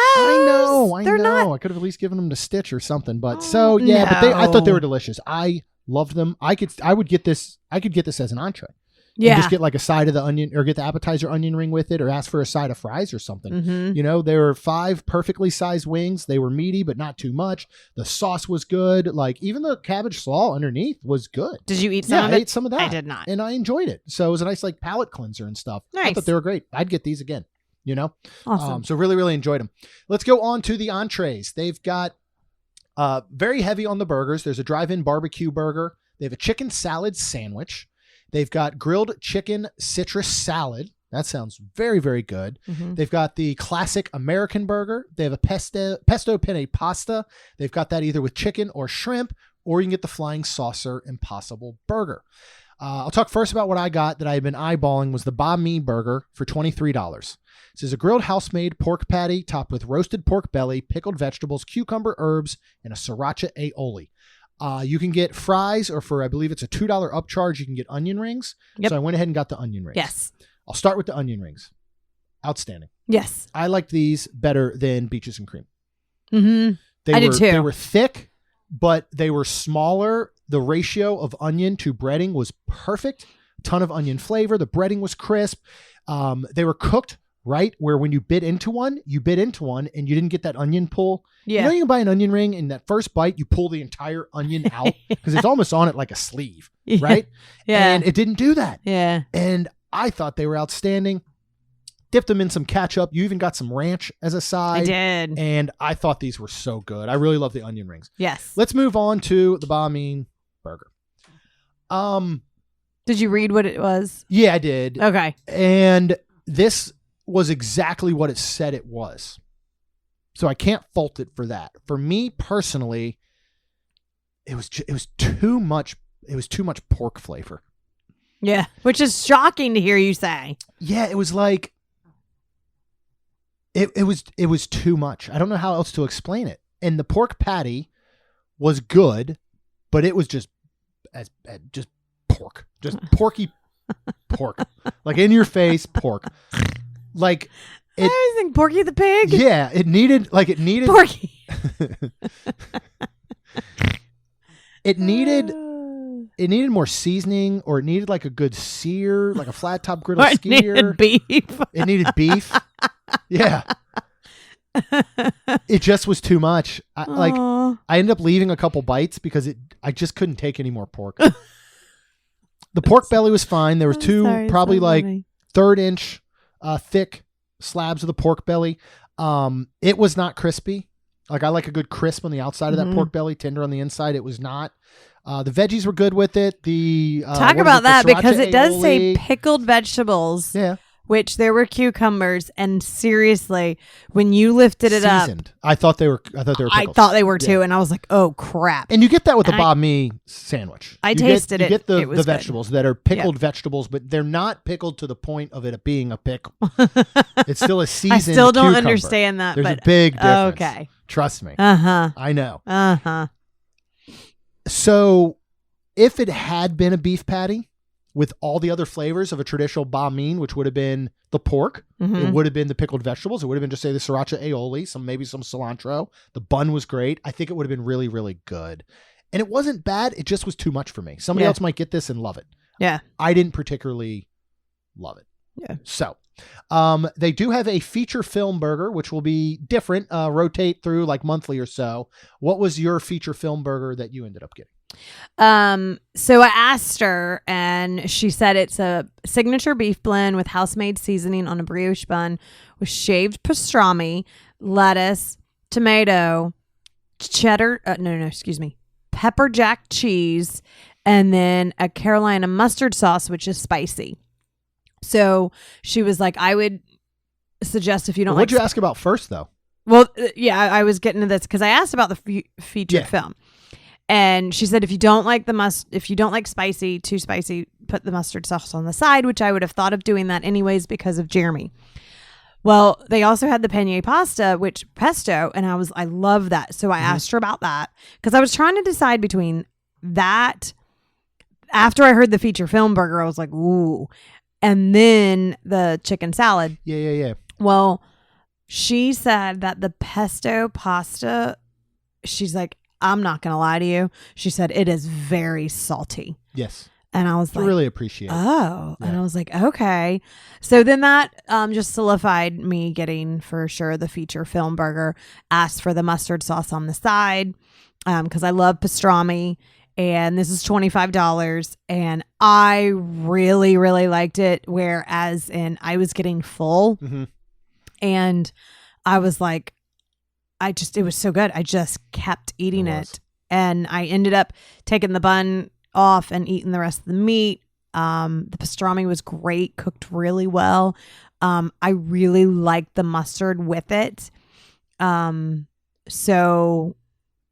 I know. I could have at least given them to Stitch or something. But but I thought they were delicious. I loved them. I could get this as an entree. Yeah. And just get like a side of the onion or get the appetizer onion ring with it or ask for a side of fries or something. There were 5 perfectly sized wings. They were meaty, but not too much. The sauce was good. Like even the cabbage slaw underneath was good. Did you eat some of it? I ate some of that. I did not. And I enjoyed it. So it was a nice like palate cleanser and stuff. Nice. I thought they were great. I'd get these again, Awesome. So really, really enjoyed them. Let's go on to the entrees. They've got very heavy on the burgers. There's a drive-in barbecue burger. They have a chicken salad sandwich. They've got grilled chicken citrus salad. That sounds very, very good. They've got the classic American burger. They have a pesto penne pasta. They've got that either with chicken or shrimp, or you can get the flying saucer impossible burger. I'll talk first about what I got that I had been eyeballing was the banh mi burger for $23. This is a grilled house-made pork patty topped with roasted pork belly, pickled vegetables, cucumber, herbs, and a sriracha aioli. You can get fries, or for I believe it's a $2 upcharge, you can get onion rings. Yep. So I went ahead and got the onion rings. Yes. I'll start with the onion rings. Outstanding. Yes. I liked these better than Beaches and Cream. I did too. They were thick, but they were smaller. The ratio of onion to breading was perfect. Ton of onion flavor. The breading was crisp. They were cooked right where when you bit into one and you didn't get that onion pull. Yeah. You can buy an onion ring and that first bite, you pull the entire onion out because it's almost on it like a sleeve, right? Yeah. And it didn't do that. Yeah. And I thought they were outstanding. Dipped them in some ketchup. You even got some ranch as a side. I did. And I thought these were so good. I really love the onion rings. Yes. Let's move on to the banh mi burger. Did you read what it was? Yeah, I did. Okay. And this was exactly what it said it was. So I can't fault it for that. For me personally, it was too much. It was too much pork flavor. Yeah, which is shocking to hear you say. Yeah, it was like it was too much. I don't know how else to explain it. And the pork patty was good, but it was just pork, just porky pork, like in your face pork. Like I always think Porky the Pig. Yeah, it needed Porky. It needed more seasoning, or it needed like a good sear, like a flat top griddle It skier. needed beef. It needed beef. Yeah. It just was too much. I ended up leaving a couple bites because I just couldn't take any more pork. The pork belly was fine. There was probably like 1/3 inch thick slabs of the pork belly. It was not crispy. Like I like a good crisp on the outside of that pork belly, tender on the inside. It was not. The veggies were good with it. Talk about that because it does say aioli. pickled vegetables. Yeah. Which there were cucumbers, and seriously, when you lifted it Seasoned. up, I thought they were pickles. I thought they were too, and I was like, "Oh crap!" And you get that with the banh mi sandwich. I tasted it. You get It was the good. vegetables that are pickled vegetables, but they're not pickled to the point of it being a pickle. It's still a seasoned I still don't cucumber. understand that. There's but a big difference. Okay. Trust me. I know. Uh-huh. So if it had been a beef patty with all the other flavors of a traditional banh mi, which would have been the pork, it would have been the pickled vegetables, it would have been just say the sriracha aioli, maybe some cilantro. The bun was great. I think it would have been really, really good. And it wasn't bad. It just was too much for me. Somebody else might get this and love it. Yeah. I didn't particularly love it. Yeah. So they do have a feature film burger, which will be different, rotate through like monthly or so. What was your feature film burger that you ended up getting? So I asked her, and she said it's a signature beef blend with house-made seasoning on a brioche bun with shaved pastrami, lettuce, tomato, cheddar, pepper jack cheese, and then a Carolina mustard sauce, which is spicy. So she was like, I would suggest if you don't What'd you ask about first, though? Well, yeah, I was getting to this because I asked about the featured film. And she said, if you don't like spicy, too spicy, put the mustard sauce on the side, which I would have thought of doing that anyways because of Jeremy. Well, they also had the penne pasta, which pesto, and I love that. So I asked her about that because I was trying to decide between that. After I heard the feature film burger, I was like, ooh. And then the chicken salad. Yeah. Well, she said that the pesto pasta, she's like, I'm not going to lie to you. She said it is very salty. Yes. And I was to like, really appreciate. Oh, and I was like, okay. So then that just solidified me getting for sure the feature film burger. Asked for the mustard sauce on the side because I love pastrami, and this is $25, and I really, really liked it. Whereas I was getting full, and I was like, it was so good. I just kept eating it, and I ended up taking the bun off and eating the rest of the meat. The pastrami was great, cooked really well. I really liked the mustard with it. So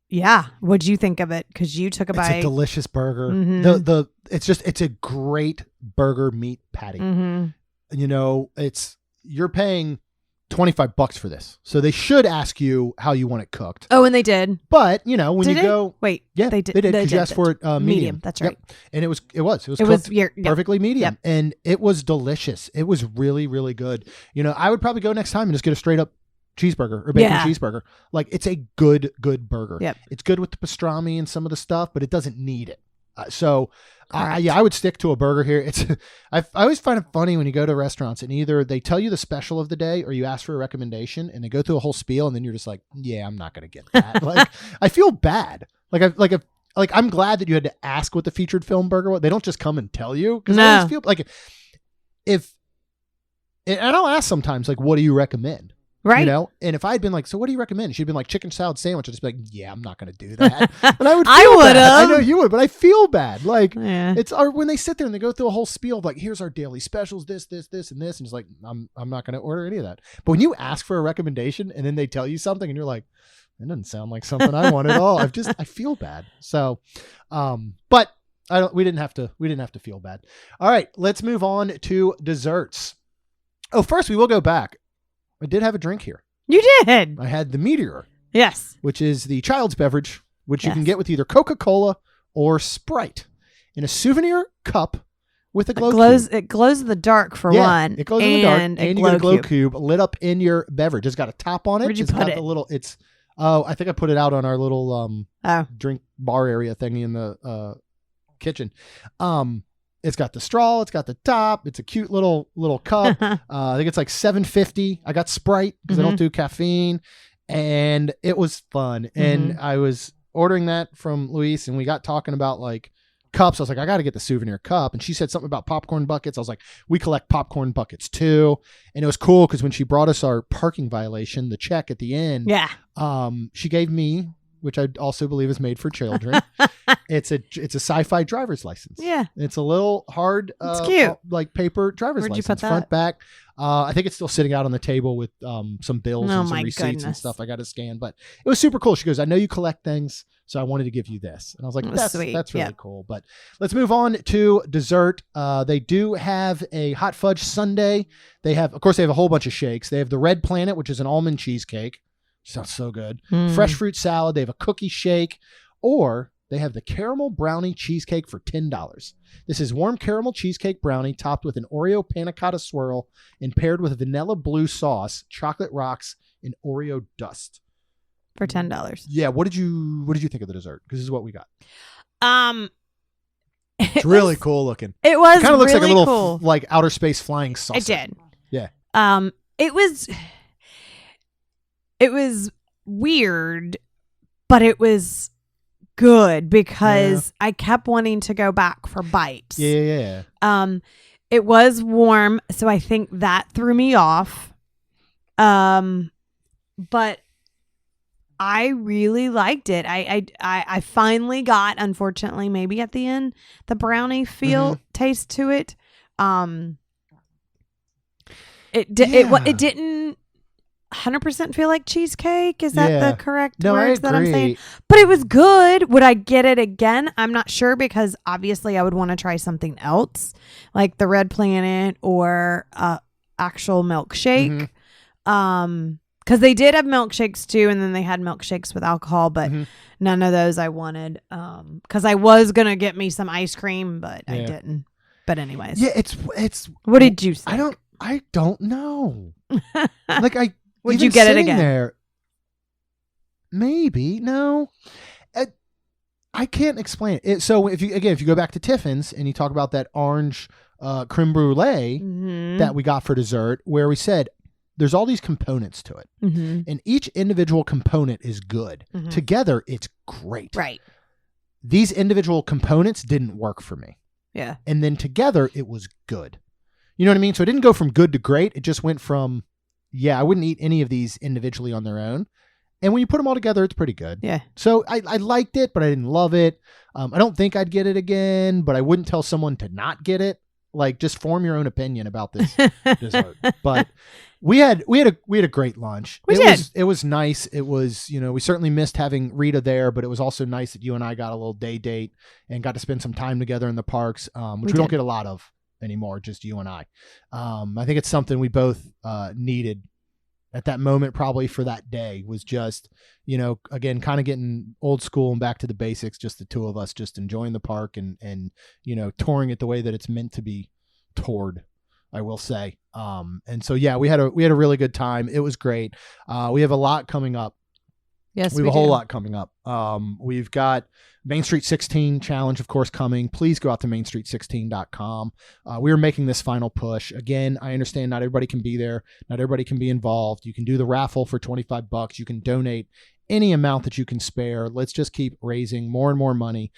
yeah, what'd you think of it? Because you took a bite. It's a delicious burger. It's a great burger meat patty. You know, you're paying $25 for this, so they should ask you how you want it cooked. Oh, and they did. But you know, when did you go, they did because you asked for it medium. That's right. Yep. And it was cooked perfectly medium, and it was delicious. It was really, really good. You know, I would probably go next time and just get a straight up cheeseburger or bacon cheeseburger. Like, it's a good burger. Yep. It's good with the pastrami and some of the stuff, but it doesn't need it. I would stick to a burger here. I always find it funny when you go to restaurants and either they tell you the special of the day or you ask for a recommendation and they go through a whole spiel and then you're just like, yeah, I'm not going to get that. Like, I feel bad. I'm glad that you had to ask what the featured film burger was. They don't just come and tell you, because I always feel like and I'll ask sometimes, like, what do you recommend? Right. You know, and if I'd been like, so what do you recommend? She'd been like, chicken salad sandwich. I'd just be like, yeah, I'm not going to do that. But I would feel bad. I know you would, but I feel bad. Like, when they sit there and they go through a whole spiel of like, here's our daily specials, this, and this. And it's like, I'm not going to order any of that. But when you ask for a recommendation and then they tell you something and you're like, that doesn't sound like something I want at all. I feel bad. So, but we didn't have to feel bad. All right, let's move on to desserts. Oh, first we will go back. I did have a drink here. You did. I had the Meteor. Yes. Which is the child's beverage, which you can get with either Coca-Cola or Sprite in a souvenir cup with a glow cube. It glows in the dark for one. It glows in the dark, and you get a glow cube lit up in your beverage. It's got a top on it. Where'd you put it? I think I put it out on our little drink bar area thingy in the kitchen. It's got the straw. It's got the top. It's a cute little cup. I think it's like $7.50. I got Sprite because I don't do caffeine, and it was fun. And I was ordering that from Luis, and we got talking about like cups. I was like, I got to get the souvenir cup, and she said something about popcorn buckets. I was like, we collect popcorn buckets too, and it was cool because when she brought us our parking violation, the check at the end, she gave me, which I also believe is made for children. It's a Sci-Fi driver's license. Yeah. It's a little hard, it's cute. Like paper driver's license. Where'd you put that? Front, back. I think it's still sitting out on the table with some bills and some receipts and stuff I got to scan, but it was super cool. She goes, I know you collect things, so I wanted to give you this. And I was like, that's really cool. But let's move on to dessert. They do have a hot fudge sundae. They have a whole bunch of shakes. They have the Red Planet, which is an almond cheesecake. Sounds so good. Fresh fruit salad. They have a cookie shake, or they have the caramel brownie cheesecake for $10. This is warm caramel cheesecake brownie topped with an Oreo panna cotta swirl and paired with vanilla blue sauce, chocolate rocks, and Oreo dust. For $10. Yeah. What did you think of the dessert? Because this is what we got. It's really cool looking. It was kind of looks really like a little cool. like outer space flying saucer. It did. Yeah. It was weird, but it was good because I kept wanting to go back for bites. Yeah. It was warm, so I think that threw me off. But I really liked it. I finally got, unfortunately, maybe at the end, the brownie taste to it. It didn't 100% feel like cheesecake. Is that the correct words that I'm saying? But it was good. Would I get it again? I'm not sure, because obviously I would want to try something else, like the Red Planet or actual milkshake. Because they did have milkshakes too, and then they had milkshakes with alcohol, but none of those I wanted. Because I was gonna get me some ice cream, but I didn't. But anyways, it's. What did you think? I don't know. Like would you get it again? There, maybe no. I can't explain it. So if you go back to Tiffin's and you talk about that orange creme brulee that we got for dessert, where we said there's all these components to it, and each individual component is good. Together, it's great. Right. These individual components didn't work for me. Yeah. And then together, it was good. You know what I mean? So it didn't go from good to great. It just went from, I wouldn't eat any of these individually on their own. And when you put them all together, it's pretty good. Yeah. So I liked it, but I didn't love it. I don't think I'd get it again, but I wouldn't tell someone to not get it. Like, just form your own opinion about this dessert. But we had a great lunch. It was nice. It was, we certainly missed having Rita there, but it was also nice that you and I got a little day date and got to spend some time together in the parks, which we don't get a lot of anymore, just you and I. I think it's something we both needed at that moment, probably for that day, was just, again, kind of getting old school and back to the basics, just the two of us, just enjoying the park and touring it the way that it's meant to be toured, I will say. And so, we had a really good time. It was great. We have a lot coming up. Yes, we have a whole lot coming up. We've got Main Street 16 challenge, of course, coming. Please go out to mainstreet16.com. We are making this final push. Again, I understand not everybody can be there. Not everybody can be involved. You can do the raffle for $25. You can donate any amount that you can spare. Let's just keep raising more and more money.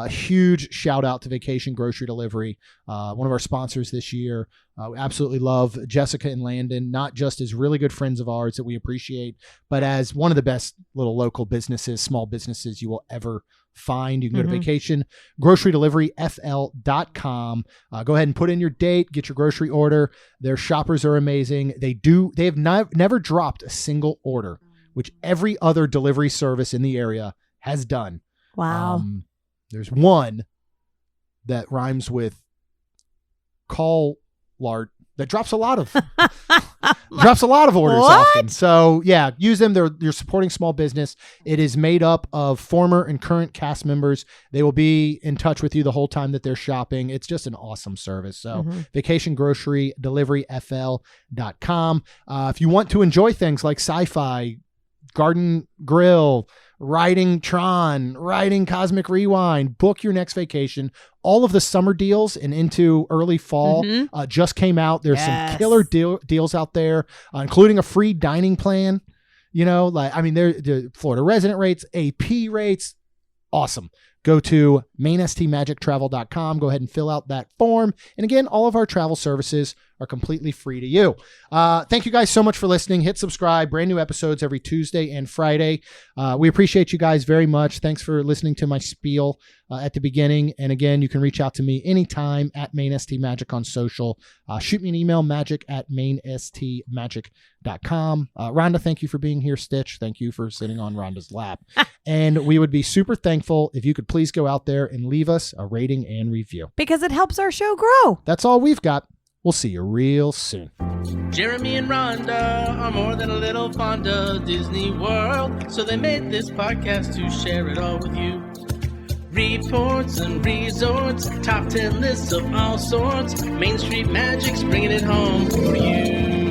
Huge shout out to Vacation Grocery Delivery, one of our sponsors this year. We absolutely love Jessica and Landon, not just as really good friends of ours that we appreciate, but as one of the best little local businesses, small businesses you will ever find. You can go to Vacation Grocery Delivery FL.com. Go ahead and put in your date, get your grocery order. Their shoppers are amazing. They have never dropped a single order, which every other delivery service in the area has done. Wow. There's one that rhymes with call lart that drops a lot of orders often. So use them. You're supporting small business. It is made up of former and current cast members. They will be in touch with you the whole time that they're shopping. It's just an awesome service. So Vacation Grocery Delivery FL.com. If you want to enjoy things like Sci-Fi, Garden Grill, riding Tron, riding Cosmic Rewind, book your next vacation. All of the summer deals and into early fall just came out. There's some killer deals out there, including a free dining plan. They're Florida resident rates, AP rates, awesome. Go to mainstmagictravel.com. Go ahead and fill out that form. And again, all of our travel services are completely free to you. Thank you guys so much for listening. Hit subscribe. Brand new episodes every Tuesday and Friday. We appreciate you guys very much. Thanks for listening to my spiel at the beginning. And again, you can reach out to me anytime at mainstmagic on social. Shoot me an email, magic@mainstmagic.com. Rhonda, thank you for being here. Stitch, thank you for sitting on Rhonda's lap. And we would be super thankful if you could please go out there and leave us a rating and review, because it helps our show grow. That's all we've got. We'll see you real soon. Jeremy and Rhonda are more than a little fond of Disney World, so they made this podcast to share it all with you. Reports and resorts, top 10 lists of all sorts. Main Street Magic's bringing it home for you.